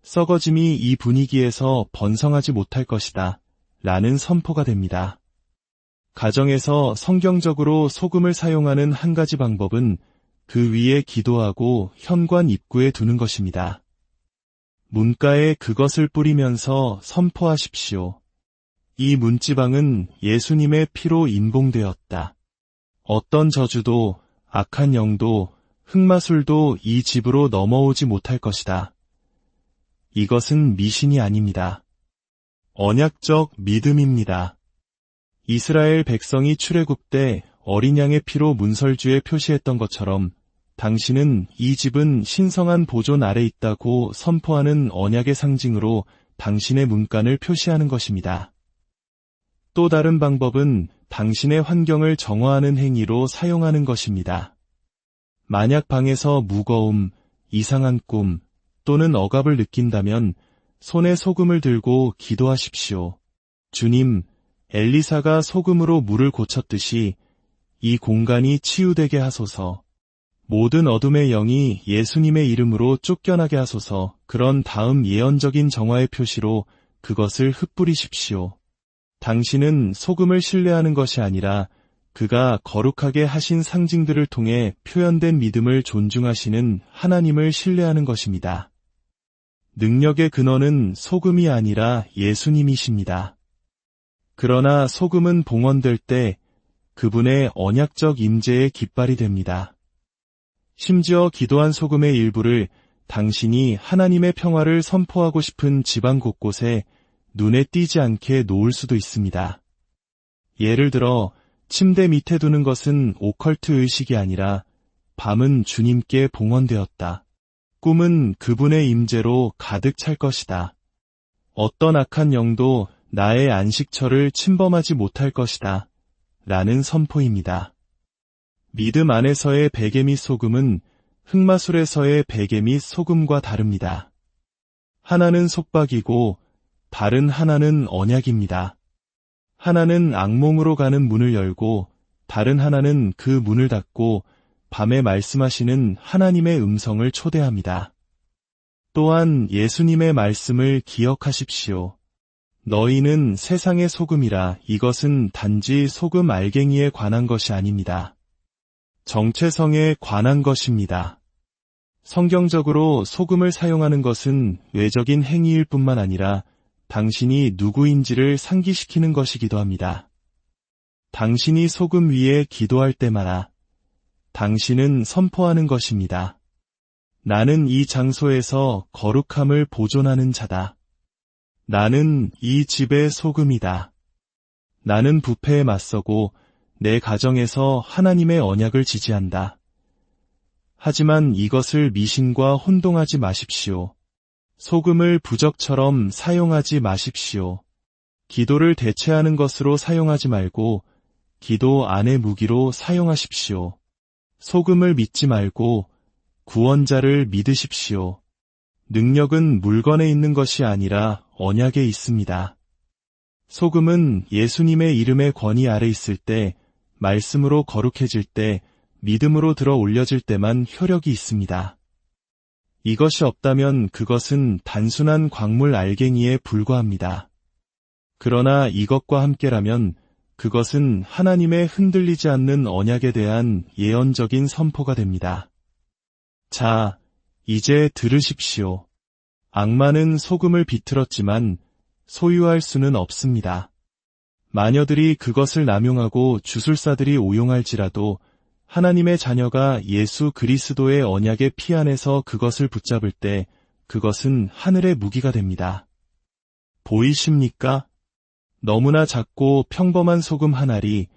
A: 썩어짐이 이 분위기에서 번성하지 못할 것이다 라는 선포가 됩니다. 가정에서 성경적으로 소금을 사용하는 한 가지 방법은 그 위에 기도하고 현관 입구에 두는 것입니다. 문가에 그것을 뿌리면서 선포하십시오. 이 문지방은 예수님의 피로 인봉되었다. 어떤 저주도 악한 영도 흑마술도 이 집으로 넘어오지 못할 것이다. 이것은 미신이 아닙니다. 언약적 믿음입니다. 이스라엘 백성이 출애굽 때 어린 양의 피로 문설주에 표시했던 것처럼 당신은 이 집은 신성한 보존 아래 있다고 선포하는 언약의 상징으로 당신의 문간을 표시하는 것입니다. 또 다른 방법은 당신의 환경을 정화하는 행위로 사용하는 것입니다. 만약 방에서 무거움, 이상한 꿈 또는 억압을 느낀다면 손에 소금을 들고 기도하십시오. 주님, 엘리사가 소금으로 물을 고쳤듯이 이 공간이 치유되게 하소서. 모든 어둠의 영이 예수님의 이름으로 쫓겨나게 하소서. 그런 다음 예언적인 정화의 표시로 그것을 흩뿌리십시오. 당신은 소금을 신뢰하는 것이 아니라 그가 거룩하게 하신 상징들을 통해 표현된 믿음을 존중하시는 하나님을 신뢰하는 것입니다. 능력의 근원은 소금이 아니라 예수님이십니다. 그러나 소금은 봉헌될 때 그분의 언약적 임재의 깃발이 됩니다. 심지어 기도한 소금의 일부를 당신이 하나님의 평화를 선포하고 싶은 지방 곳곳에 눈에 띄지 않게 놓을 수도 있습니다. 예를 들어 침대 밑에 두는 것은 오컬트 의식이 아니라 밤은 주님께 봉헌되었다. 꿈은 그분의 임재로 가득 찰 것이다. 어떤 악한 영도 나의 안식처를 침범하지 못할 것이다. 라는 선포입니다. 믿음 안에서의 베개 및 소금은 흑마술에서의 베개 및 소금과 다릅니다. 하나는 속박이고 다른 하나는 언약입니다. 하나는 악몽으로 가는 문을 열고 다른 하나는 그 문을 닫고 밤에 말씀하시는 하나님의 음성을 초대합니다. 또한 예수님의 말씀을 기억하십시오. 너희는 세상의 소금이라. 이것은 단지 소금 알갱이에 관한 것이 아닙니다. 정체성에 관한 것입니다. 성경적으로 소금을 사용하는 것은 외적인 행위일 뿐만 아니라 당신이 누구인지를 상기시키는 것이기도 합니다. 당신이 소금 위에 기도할 때마다 당신은 선포하는 것입니다. 나는 이 장소에서 거룩함을 보존하는 자다. 나는 이 집의 소금이다. 나는 부패에 맞서고 내 가정에서 하나님의 언약을 지지한다. 하지만 이것을 미신과 혼동하지 마십시오. 소금을 부적처럼 사용하지 마십시오. 기도를 대체하는 것으로 사용하지 말고 기도 안의 무기로 사용하십시오. 소금을 믿지 말고 구원자를 믿으십시오. 능력은 물건에 있는 것이 아니라 언약에 있습니다. 소금은 예수님의 이름의 권위 아래 있을 때, 말씀으로 거룩해질 때, 믿음으로 들어 올려질 때만 효력이 있습니다. 이것이 없다면 그것은 단순한 광물 알갱이에 불과합니다. 그러나 이것과 함께라면 그것은 하나님의 흔들리지 않는 언약에 대한 예언적인 선포가 됩니다. 자, 이제 들으십시오. 악마는 소금을 비틀었지만 소유할 수는 없습니다. 마녀들이 그것을 남용하고 주술사들이 오용할지라도 하나님의 자녀가 예수 그리스도의 언약의 피 안에서 그것을 붙잡을 때 그것은 하늘의 무기가 됩니다. 보이십니까? 너무나 작고 평범한 소금 한 알이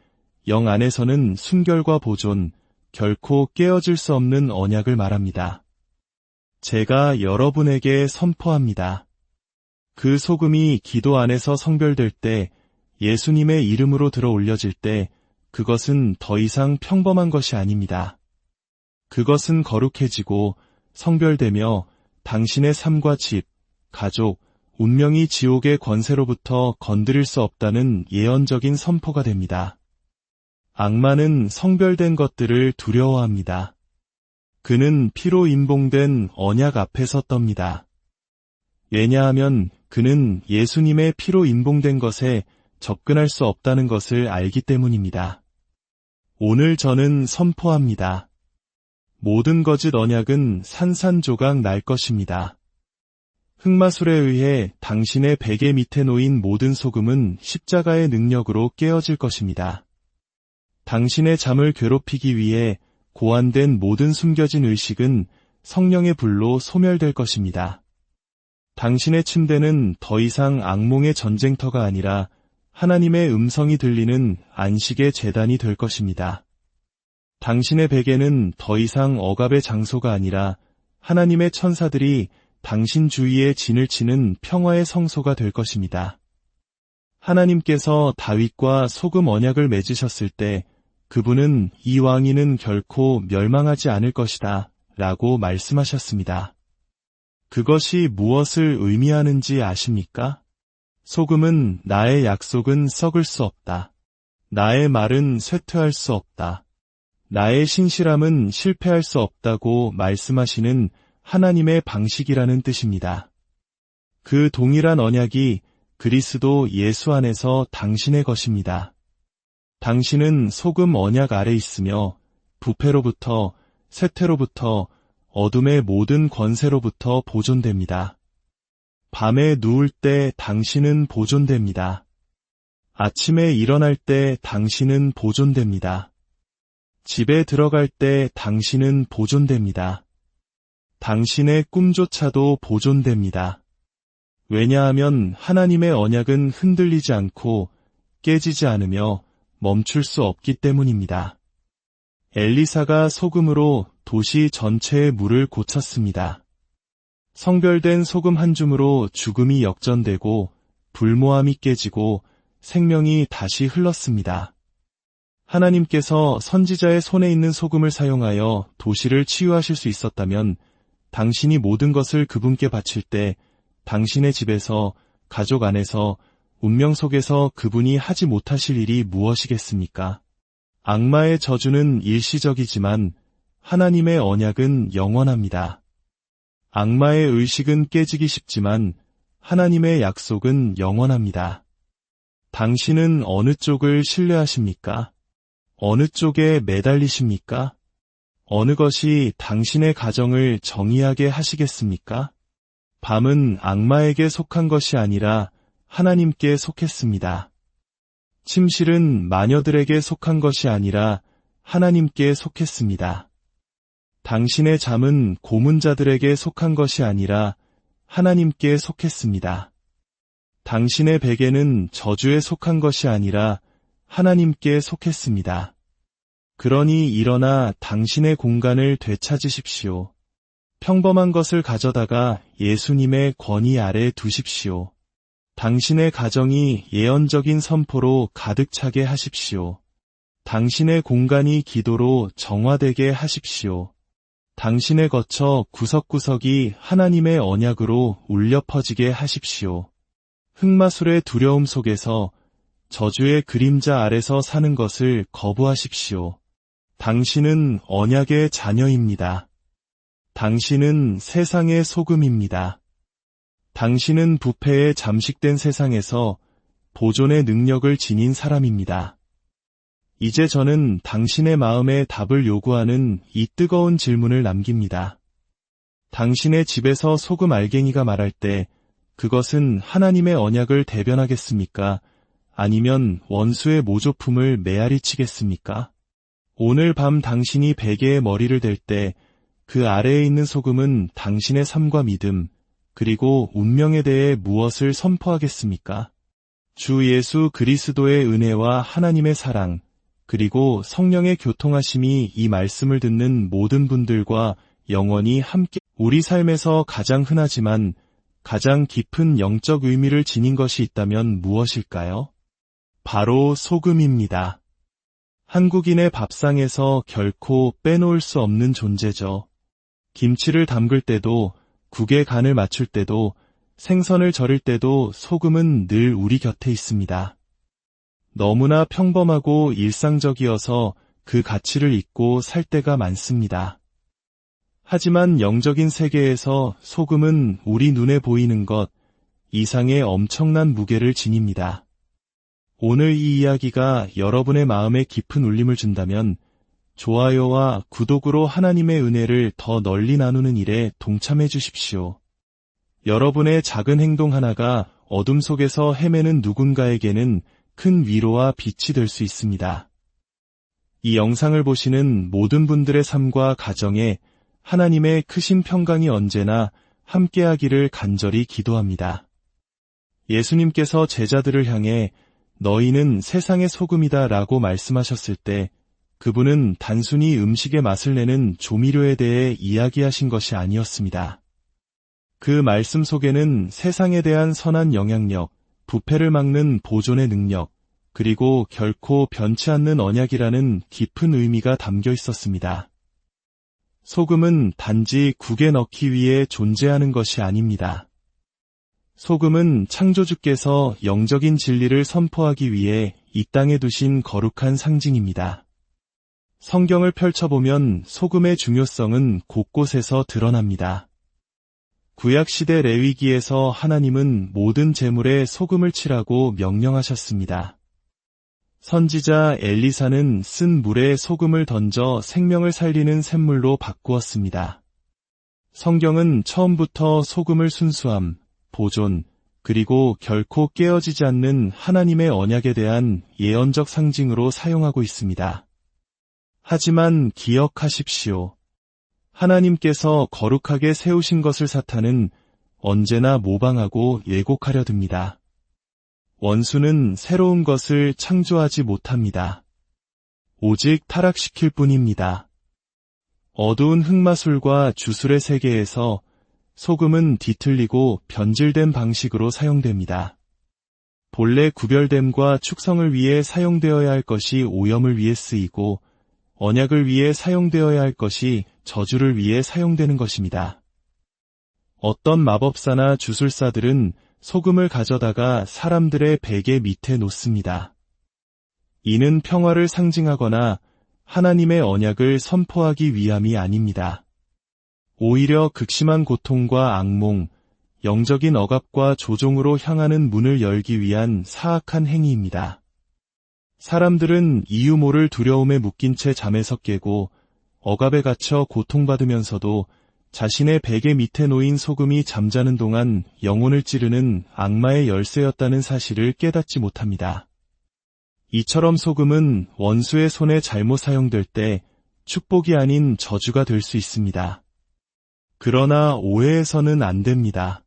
A: 영 안에서는 순결과 보존, 결코 깨어질 수 없는 언약을 말합니다. 제가 여러분에게 선포합니다. 그 소금이 기도 안에서 성별될 때, 예수님의 이름으로 들어 올려질 때, 그것은 더 이상 평범한 것이 아닙니다. 그것은 거룩해지고 성별되며 당신의 삶과 집, 가족, 운명이 지옥의 권세로부터 건드릴 수 없다는 예언적인 선포가 됩니다. 악마는 성별된 것들을 두려워합니다. 그는 피로 임봉된 언약 앞에서 떱니다. 왜냐하면 그는 예수님의 피로 임봉된 것에 접근할 수 없다는 것을 알기 때문입니다. 오늘 저는 선포합니다. 모든 거짓 언약은 산산조각 날 것입니다. 흑마술에 의해 당신의 베개 밑에 놓인 모든 소금은 십자가의 능력으로 깨어질 것입니다. 당신의 잠을 괴롭히기 위해 고안된 모든 숨겨진 의식은 성령의 불로 소멸될 것입니다. 당신의 침대는 더 이상 악몽의 전쟁터가 아니라 하나님의 음성이 들리는 안식의 제단이 될 것입니다. 당신의 베개는 더 이상 억압의 장소가 아니라 하나님의 천사들이 당신 주위에 진을 치는 평화의 성소가 될 것입니다. 하나님께서 다윗과 소금 언약을 맺으셨을 때 그분은 이 왕위는 결코 멸망하지 않을 것이다 라고 말씀하셨습니다. 그것이 무엇을 의미하는지 아십니까? 소금은 나의 약속은 썩을 수 없다. 나의 말은 쇠퇴할 수 없다. 나의 신실함은 실패할 수 없다고 말씀하시는 하나님의 방식이라는 뜻입니다. 그 동일한 언약이 그리스도 예수 안에서 당신의 것입니다. 당신은 소금 언약 아래 있으며 부패로부터, 쇠퇴로부터, 어둠의 모든 권세로부터 보존됩니다. 밤에 누울 때 당신은 보존됩니다. 아침에 일어날 때 당신은 보존됩니다. 집에 들어갈 때 당신은 보존됩니다. 당신의 꿈조차도 보존됩니다. 왜냐하면 하나님의 언약은 흔들리지 않고 깨지지 않으며 멈출 수 없기 때문입니다. 엘리사가 소금으로 도시 전체의 물을 고쳤습니다. 성별된 소금 한 줌으로 죽음이 역전되고 불모함이 깨지고 생명이 다시 흘렀습니다. 하나님께서 선지자의 손에 있는 소금을 사용하여 도시를 치유하실 수 있었다면 당신이 모든 것을 그분께 바칠 때 당신의 집에서, 가족 안에서, 운명 속에서 그분이 하지 못하실 일이 무엇이겠습니까? 악마의 저주는 일시적이지만 하나님의 언약은 영원합니다. 악마의 의식은 깨지기 쉽지만 하나님의 약속은 영원합니다. 당신은 어느 쪽을 신뢰하십니까? 어느 쪽에 매달리십니까? 어느 것이 당신의 가정을 정의하게 하시겠습니까? 밤은 악마에게 속한 것이 아니라 하나님께 속했습니다. 침실은 마녀들에게 속한 것이 아니라 하나님께 속했습니다. 당신의 잠은 고문자들에게 속한 것이 아니라 하나님께 속했습니다. 당신의 베개는 저주에 속한 것이 아니라 하나님께 속했습니다. 그러니 일어나 당신의 공간을 되찾으십시오. 평범한 것을 가져다가 예수님의 권위 아래 두십시오. 당신의 가정이 예언적인 선포로 가득 차게 하십시오. 당신의 공간이 기도로 정화되게 하십시오. 당신의 거처 구석구석이 하나님의 언약으로 울려 퍼지게 하십시오. 흑마술의 두려움 속에서 저주의 그림자 아래서 사는 것을 거부하십시오. 당신은 언약의 자녀입니다. 당신은 세상의 소금입니다. 당신은 부패에 잠식된 세상에서 보존의 능력을 지닌 사람입니다. 이제 저는 당신의 마음에 답을 요구하는 이 뜨거운 질문을 남깁니다. 당신의 집에서 소금 알갱이가 말할 때 그것은 하나님의 언약을 대변하겠습니까? 아니면 원수의 모조품을 메아리 치겠습니까? 오늘 밤 당신이 베개에 머리를 댈 때 그 아래에 있는 소금은 당신의 삶과 믿음, 그리고 운명에 대해 무엇을 선포하겠습니까? 주 예수 그리스도의 은혜와 하나님의 사랑, 그리고 성령의 교통하심이 이 말씀을 듣는 모든 분들과 영원히 함께 우리 삶에서 가장 흔하지만 가장 깊은 영적 의미를 지닌 것이 있다면 무엇일까요? 바로 소금입니다. 한국인의 밥상에서 결코 빼놓을 수 없는 존재죠. 김치를 담글 때도, 국의 간을 맞출 때도, 생선을 절일 때도 소금은 늘 우리 곁에 있습니다. 너무나 평범하고 일상적이어서 그 가치를 잊고 살 때가 많습니다. 하지만 영적인 세계에서 소금은 우리 눈에 보이는 것 이상의 엄청난 무게를 지닙니다. 오늘 이 이야기가 여러분의 마음에 깊은 울림을 준다면 좋아요와 구독으로 하나님의 은혜를 더 널리 나누는 일에 동참해 주십시오. 여러분의 작은 행동 하나가 어둠 속에서 헤매는 누군가에게는 큰 위로와 빛이 될 수 있습니다. 이 영상을 보시는 모든 분들의 삶과 가정에 하나님의 크신 평강이 언제나 함께하기를 간절히 기도합니다. 예수님께서 제자들을 향해 너희는 세상의 소금이다 라고 말씀하셨을 때 그분은 단순히 음식의 맛을 내는 조미료에 대해 이야기하신 것이 아니었습니다. 그 말씀 속에는 세상에 대한 선한 영향력, 부패를 막는 보존의 능력, 그리고 결코 변치 않는 언약이라는 깊은 의미가 담겨 있었습니다. 소금은 단지 국에 넣기 위해 존재하는 것이 아닙니다. 소금은 창조주께서 영적인 진리를 선포하기 위해 이 땅에 두신 거룩한 상징입니다. 성경을 펼쳐보면 소금의 중요성은 곳곳에서 드러납니다. 구약시대 레위기에서 하나님은 모든 제물에 소금을 칠하고 명령하셨습니다. 선지자 엘리사는 쓴 물에 소금을 던져 생명을 살리는 샘물로 바꾸었습니다. 성경은 처음부터 소금을 순수함, 보존, 그리고 결코 깨어지지 않는 하나님의 언약에 대한 예언적 상징으로 사용하고 있습니다. 하지만 기억하십시오. 하나님께서 거룩하게 세우신 것을 사탄은 언제나 모방하고 예곡하려 듭니다. 원수는 새로운 것을 창조하지 못합니다. 오직 타락시킬 뿐입니다. 어두운 흑마술과 주술의 세계에서 소금은 뒤틀리고 변질된 방식으로 사용됩니다. 본래 구별됨과 축성을 위해 사용되어야 할 것이 오염을 위해 쓰이고 언약을 위해 사용되어야 할 것이 저주를 위해 사용되는 것입니다. 어떤 마법사나 주술사들은 소금을 가져다가 사람들의 베개 밑에 놓습니다. 이는 평화를 상징하거나 하나님의 언약을 선포하기 위함이 아닙니다. 오히려 극심한 고통과 악몽, 영적인 억압과 조종으로 향하는 문을 열기 위한 사악한 행위입니다. 사람들은 이유 모를 두려움에 묶인 채 잠에서 깨고 억압에 갇혀 고통받으면서도 자신의 베개 밑에 놓인 소금이 잠자는 동안 영혼을 찌르는 악마의 열쇠였다는 사실을 깨닫지 못합니다. 이처럼 소금은 원수의 손에 잘못 사용될 때 축복이 아닌 저주가 될 수 있습니다. 그러나 오해해서는 안 됩니다.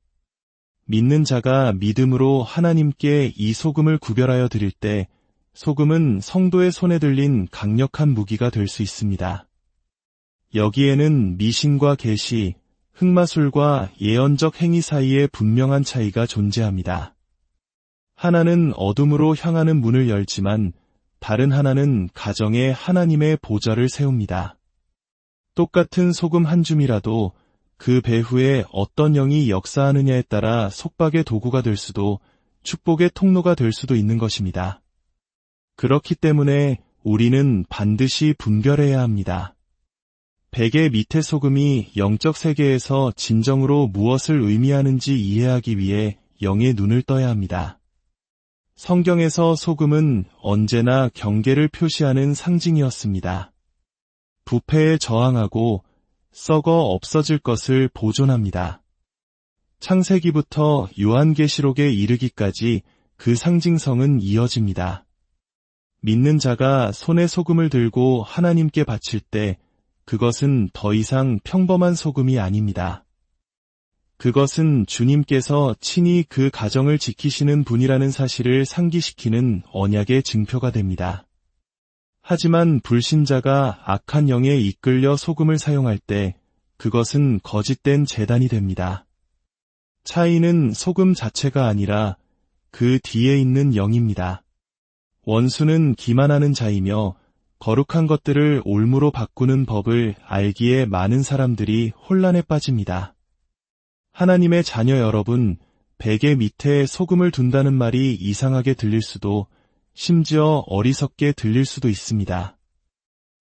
A: 믿는 자가 믿음으로 하나님께 이 소금을 구별하여 드릴 때 소금은 성도의 손에 들린 강력한 무기가 될 수 있습니다. 여기에는 미신과 계시, 흑마술과 예언적 행위 사이에 분명한 차이가 존재합니다. 하나는 어둠으로 향하는 문을 열지만 다른 하나는 가정에 하나님의 보좌를 세웁니다. 똑같은 소금 한 줌이라도 그 배후에 어떤 영이 역사하느냐에 따라 속박의 도구가 될 수도 축복의 통로가 될 수도 있는 것입니다. 그렇기 때문에 우리는 반드시 분별해야 합니다. 베개 밑의 소금이 영적 세계에서 진정으로 무엇을 의미하는지 이해하기 위해 영의 눈을 떠야 합니다. 성경에서 소금은 언제나 경계를 표시하는 상징이었습니다. 부패에 저항하고 썩어 없어질 것을 보존합니다. 창세기부터 요한계시록에 이르기까지 그 상징성은 이어집니다. 믿는 자가 손에 소금을 들고 하나님께 바칠 때 그것은 더 이상 평범한 소금이 아닙니다. 그것은 주님께서 친히 그 가정을 지키시는 분이라는 사실을 상기시키는 언약의 증표가 됩니다. 하지만 불신자가 악한 영에 이끌려 소금을 사용할 때 그것은 거짓된 제단이 됩니다. 차이는 소금 자체가 아니라 그 뒤에 있는 영입니다. 원수는 기만하는 자이며 거룩한 것들을 올무로 바꾸는 법을 알기에 많은 사람들이 혼란에 빠집니다. 하나님의 자녀 여러분, 베개 밑에 소금을 둔다는 말이 이상하게 들릴 수도 심지어 어리석게 들릴 수도 있습니다.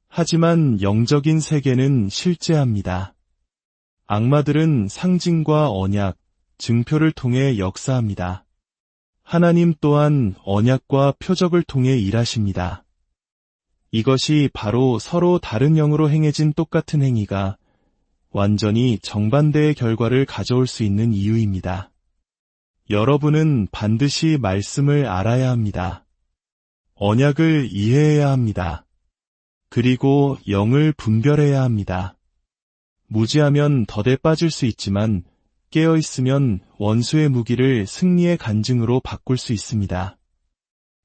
A: 하지만 영적인 세계는 실제합니다. 악마들은 상징과 언약, 증표를 통해 역사합니다. 하나님 또한 언약과 표적을 통해 일하십니다. 이것이 바로 서로 다른 영으로 행해진 똑같은 행위가 완전히 정반대의 결과를 가져올 수 있는 이유입니다. 여러분은 반드시 말씀을 알아야 합니다. 언약을 이해해야 합니다. 그리고 영을 분별해야 합니다. 무지하면 덫에 빠질 수 있지만 깨어있으면 원수의 무기를 승리의 간증으로 바꿀 수 있습니다.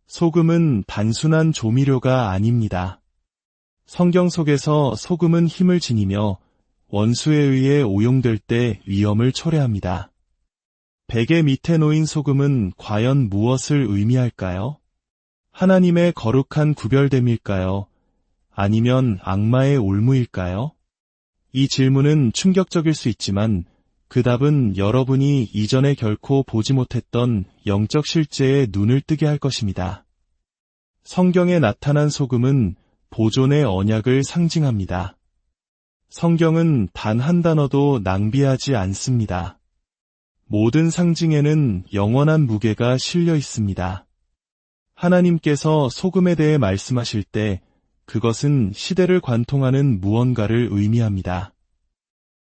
A: 소금은 단순한 조미료가 아닙니다. 성경 속에서 소금은 힘을 지니며 원수에 의해 오용될 때 위험을 초래합니다. 베개 밑에 놓인 소금은 과연 무엇을 의미할까요? 하나님의 거룩한 구별됨일까요? 아니면 악마의 올무일까요? 이 질문은 충격적일 수 있지만 그 답은 여러분이 이전에 결코 보지 못했던 영적 실제에 눈을 뜨게 할 것입니다. 성경에 나타난 소금은 보존의 언약을 상징합니다. 성경은 단 한 단어도 낭비하지 않습니다. 모든 상징에는 영원한 무게가 실려 있습니다. 하나님께서 소금에 대해 말씀하실 때 그것은 시대를 관통하는 무언가를 의미합니다.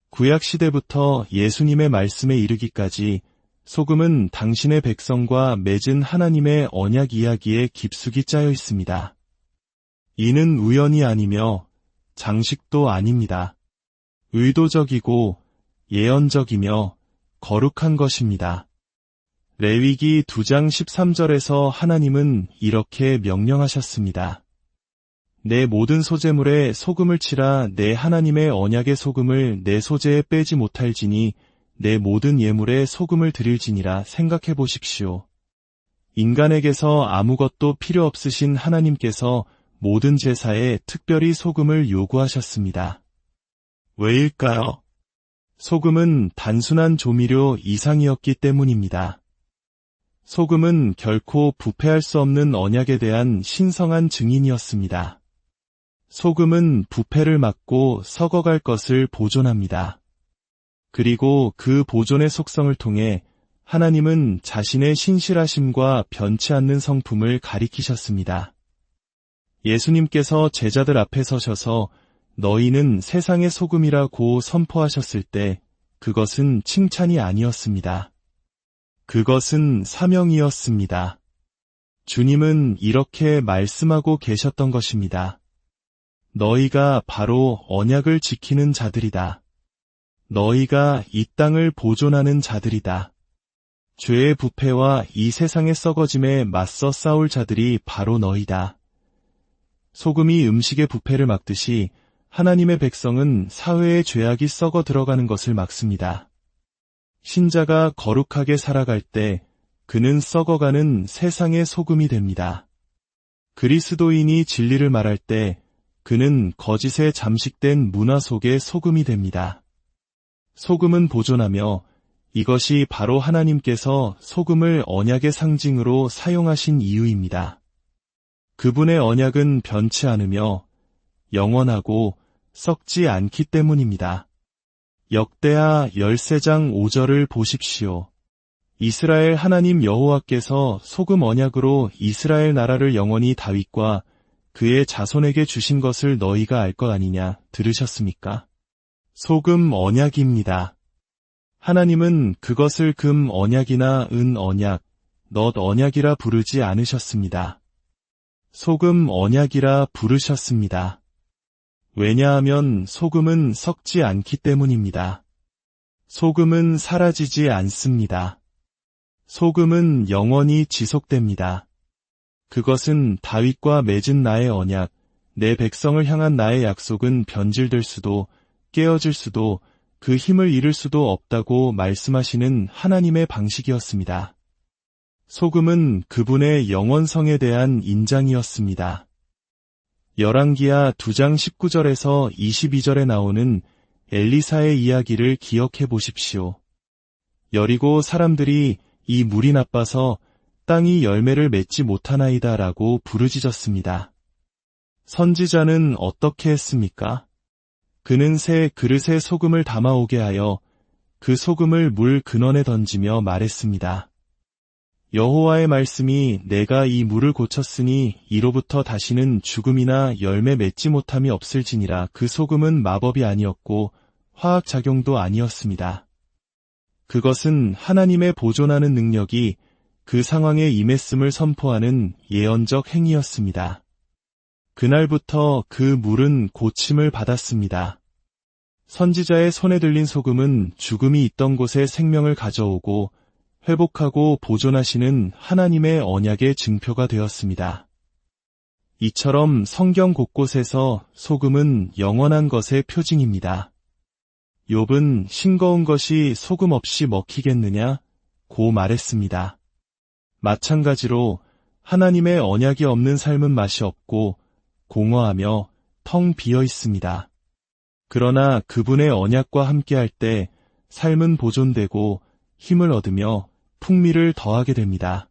A: 구약시대부터 예수님의 말씀에 이르기까지 소금은 당신의 백성과 맺은 하나님의 언약 이야기에 깊숙이 짜여 있습니다. 이는 우연이 아니며 장식도 아닙니다. 의도적이고 예언적이며 거룩한 것입니다. 레위기 2장 13절에서 하나님은 이렇게 명령하셨습니다. 내 모든 소재물에 소금을 치라. 내 하나님의 언약의 소금을 내 소재에 빼지 못할지니 내 모든 예물에 소금을 드릴지니라. 생각해 보십시오. 인간에게서 아무것도 필요 없으신 하나님께서 모든 제사에 특별히 소금을 요구하셨습니다. 왜일까요? 소금은 단순한 조미료 이상이었기 때문입니다. 소금은 결코 부패할 수 없는 언약에 대한 신성한 증인이었습니다. 소금은 부패를 막고 썩어갈 것을 보존합니다. 그리고 그 보존의 속성을 통해 하나님은 자신의 신실하심과 변치 않는 성품을 가리키셨습니다. 예수님께서 제자들 앞에 서셔서 너희는 세상의 소금이라고 선포하셨을 때 그것은 칭찬이 아니었습니다. 그것은 사명이었습니다. 주님은 이렇게 말씀하고 계셨던 것입니다. 너희가 바로 언약을 지키는 자들이다. 너희가 이 땅을 보존하는 자들이다. 죄의 부패와 이 세상의 썩어짐에 맞서 싸울 자들이 바로 너희다. 소금이 음식의 부패를 막듯이 하나님의 백성은 사회의 죄악이 썩어 들어가는 것을 막습니다. 신자가 거룩하게 살아갈 때 그는 썩어가는 세상의 소금이 됩니다. 그리스도인이 진리를 말할 때 그는 거짓에 잠식된 문화 속의 소금이 됩니다. 소금은 보존하며 이것이 바로 하나님께서 소금을 언약의 상징으로 사용하신 이유입니다. 그분의 언약은 변치 않으며 영원하고 썩지 않기 때문입니다. 역대하 13장 5절을 보십시오. 이스라엘 하나님 여호와께서 소금 언약으로 이스라엘 나라를 영원히 다윗과 그의 자손에게 주신 것을 너희가 알 것 아니냐 들으셨습니까? 소금 언약입니다. 하나님은 그것을 금 언약이나 은 언약, 넛 언약이라 부르지 않으셨습니다. 소금 언약이라 부르셨습니다. 왜냐하면 소금은 썩지 않기 때문입니다. 소금은 사라지지 않습니다. 소금은 영원히 지속됩니다. 그것은 다윗과 맺은 나의 언약, 내 백성을 향한 나의 약속은 변질될 수도, 깨어질 수도, 그 힘을 잃을 수도 없다고 말씀하시는 하나님의 방식이었습니다. 소금은 그분의 영원성에 대한 인장이었습니다. 열왕기하 2장 19절에서 22절에 나오는 엘리사의 이야기를 기억해 보십시오. 여리고 사람들이 이 물이 나빠서 땅이 열매를 맺지 못하나이다 라고 부르짖었습니다. 선지자는 어떻게 했습니까? 그는 새 그릇에 소금을 담아오게 하여 그 소금을 물 근원에 던지며 말했습니다. 여호와의 말씀이 내가 이 물을 고쳤으니 이로부터 다시는 죽음이나 열매 맺지 못함이 없을지니라. 그 소금은 마법이 아니었고 화학작용도 아니었습니다. 그것은 하나님의 보존하는 능력이 그 상황에 임했음을 선포하는 예언적 행위였습니다. 그날부터 그 물은 고침을 받았습니다. 선지자의 손에 들린 소금은 죽음이 있던 곳에 생명을 가져오고 회복하고 보존하시는 하나님의 언약의 증표가 되었습니다. 이처럼 성경 곳곳에서 소금은 영원한 것의 표징입니다. 욥은 싱거운 것이 소금 없이 먹히겠느냐? 고 말했습니다. 마찬가지로 하나님의 언약이 없는 삶은 맛이 없고 공허하며 텅 비어 있습니다. 그러나 그분의 언약과 함께할 때 삶은 보존되고 힘을 얻으며 풍미를 더하게 됩니다.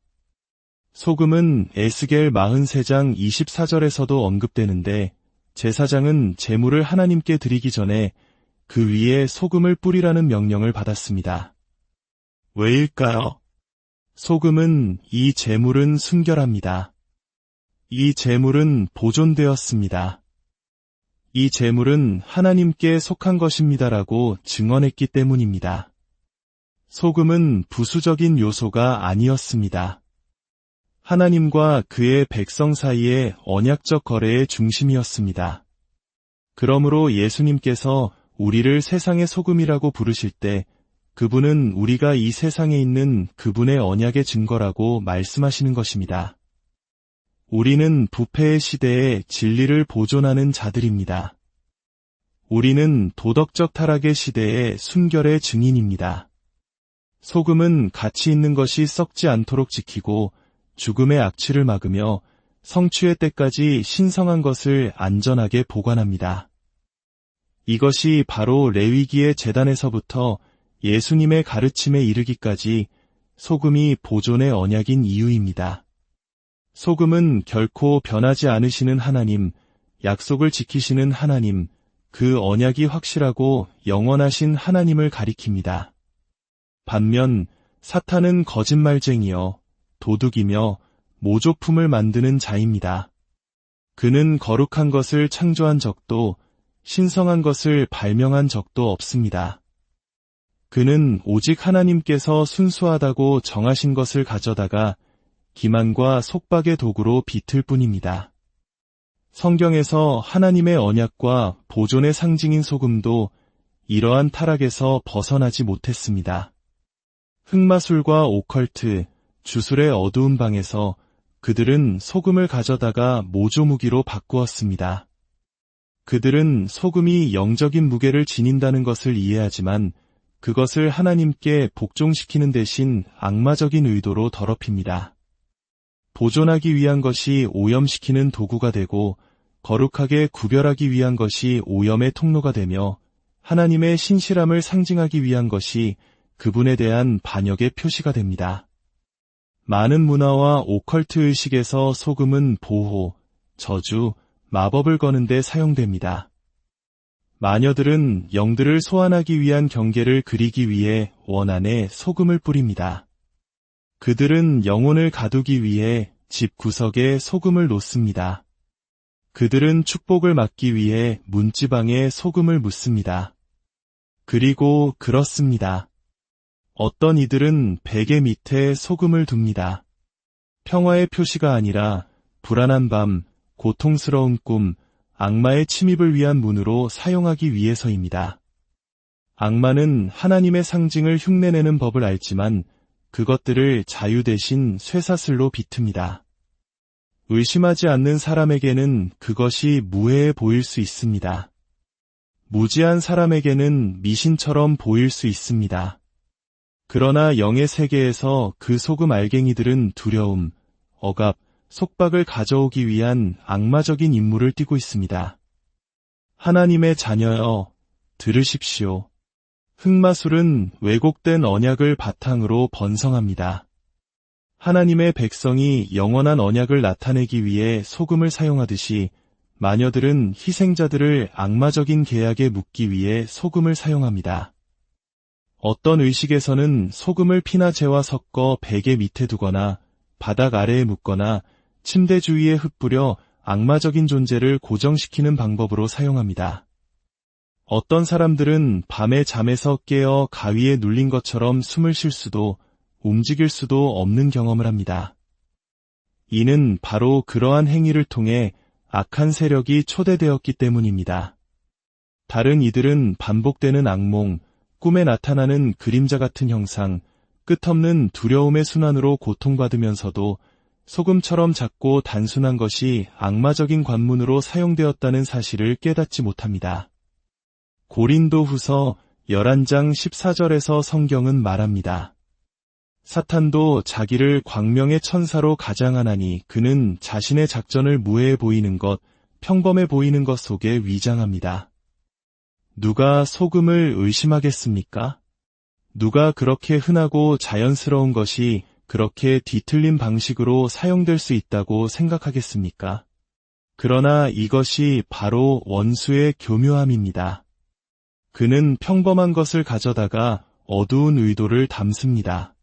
A: 소금은 에스겔 43장 24절에서도 언급되는데 제사장은 제물을 하나님께 드리기 전에 그 위에 소금을 뿌리라는 명령을 받았습니다. 왜일까요? 소금은 이 제물은 순결합니다. 이 재물은 보존되었습니다. 이 재물은 하나님께 속한 것입니다라고 증언했기 때문입니다. 소금은 부수적인 요소가 아니었습니다. 하나님과 그의 백성 사이의 언약적 거래의 중심이었습니다. 그러므로 예수님께서 우리를 세상의 소금이라고 부르실 때 그분은 우리가 이 세상에 있는 그분의 언약의 증거라고 말씀하시는 것입니다. 우리는 부패의 시대에 진리를 보존하는 자들입니다. 우리는 도덕적 타락의 시대의 순결의 증인입니다. 소금은 가치 있는 것이 썩지 않도록 지키고 죽음의 악취를 막으며 성취의 때까지 신성한 것을 안전하게 보관합니다. 이것이 바로 레위기의 제단에서부터 예수님의 가르침에 이르기까지 소금이 보존의 언약인 이유입니다. 소금은 결코 변하지 않으시는 하나님, 약속을 지키시는 하나님, 그 언약이 확실하고 영원하신 하나님을 가리킵니다. 반면 사탄은 거짓말쟁이여 도둑이며 모조품을 만드는 자입니다. 그는 거룩한 것을 창조한 적도 신성한 것을 발명한 적도 없습니다. 그는 오직 하나님께서 순수하다고 정하신 것을 가져다가 기만과 속박의 도구로 비틀 뿐입니다. 성경에서 하나님의 언약과 보존의 상징인 소금도 이러한 타락에서 벗어나지 못했습니다. 흑마술과 오컬트, 주술의 어두운 방에서 그들은 소금을 가져다가 모조무기로 바꾸었습니다. 그들은 소금이 영적인 무게를 지닌다는 것을 이해하지만 그것을 하나님께 복종시키는 대신 악마적인 의도로 더럽힙니다. 보존하기 위한 것이 오염시키는 도구가 되고 거룩하게 구별하기 위한 것이 오염의 통로가 되며 하나님의 신실함을 상징하기 위한 것이 그분에 대한 반역의 표시가 됩니다. 많은 문화와 오컬트 의식에서 소금은 보호, 저주, 마법을 거는 데 사용됩니다. 마녀들은 영들을 소환하기 위한 경계를 그리기 위해 원안에 소금을 뿌립니다. 그들은 영혼을 가두기 위해 집 구석에 소금을 놓습니다. 그들은 축복을 막기 위해 문지방에 소금을 묻습니다. 그리고 그렇습니다. 어떤 이들은 베개 밑에 소금을 둡니다. 평화의 표시가 아니라 불안한 밤, 고통스러운 꿈, 악마의 침입을 위한 문으로 사용하기 위해서입니다. 악마는 하나님의 상징을 흉내내는 법을 알지만 그것들을 자유 대신 쇠사슬로 비틉니다. 의심하지 않는 사람에게는 그것이 무해해 보일 수 있습니다. 무지한 사람에게는 미신처럼 보일 수 있습니다. 그러나 영의 세계에서 그 소금 알갱이들은 두려움, 억압, 속박을 가져오기 위한 악마적인 임무를 띠고 있습니다. 하나님의 자녀여, 들으십시오. 흑마술은 왜곡된 언약을 바탕으로 번성합니다. 하나님의 백성이 영원한 언약을 나타내기 위해 소금을 사용하듯이 마녀들은 희생자들을 악마적인 계약에 묶기 위해 소금을 사용합니다. 어떤 의식에서는 소금을 피나 재와 섞어 베개 밑에 두거나 바닥 아래에 묻거나 침대 주위에 흩뿌려 악마적인 존재를 고정시키는 방법으로 사용합니다. 어떤 사람들은 밤에 잠에서 깨어 가위에 눌린 것처럼 숨을 쉴 수도 움직일 수도 없는 경험을 합니다. 이는 바로 그러한 행위를 통해 악한 세력이 초대되었기 때문입니다. 다른 이들은 반복되는 악몽, 꿈에 나타나는 그림자 같은 형상, 끝없는 두려움의 순환으로 고통받으면서도 소금처럼 작고 단순한 것이 악마적인 관문으로 사용되었다는 사실을 깨닫지 못합니다. 고린도후서 11장 14절에서 성경은 말합니다. 사탄도 자기를 광명의 천사로 가장하나니 그는 자신의 작전을 무해해 보이는 것, 평범해 보이는 것 속에 위장합니다. 누가 소금을 의심하겠습니까? 누가 그렇게 흔하고 자연스러운 것이 그렇게 뒤틀린 방식으로 사용될 수 있다고 생각하겠습니까? 그러나 이것이 바로 원수의 교묘함입니다. 그는 평범한 것을 가져다가 어두운 의도를 담습니다.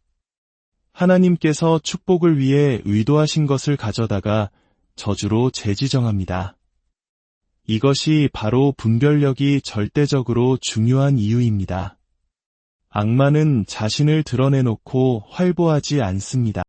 A: 하나님께서 축복을 위해 의도하신 것을 가져다가 저주로 재지정합니다. 이것이 바로 분별력이 절대적으로 중요한 이유입니다. 악마는 자신을 드러내놓고 활보하지 않습니다.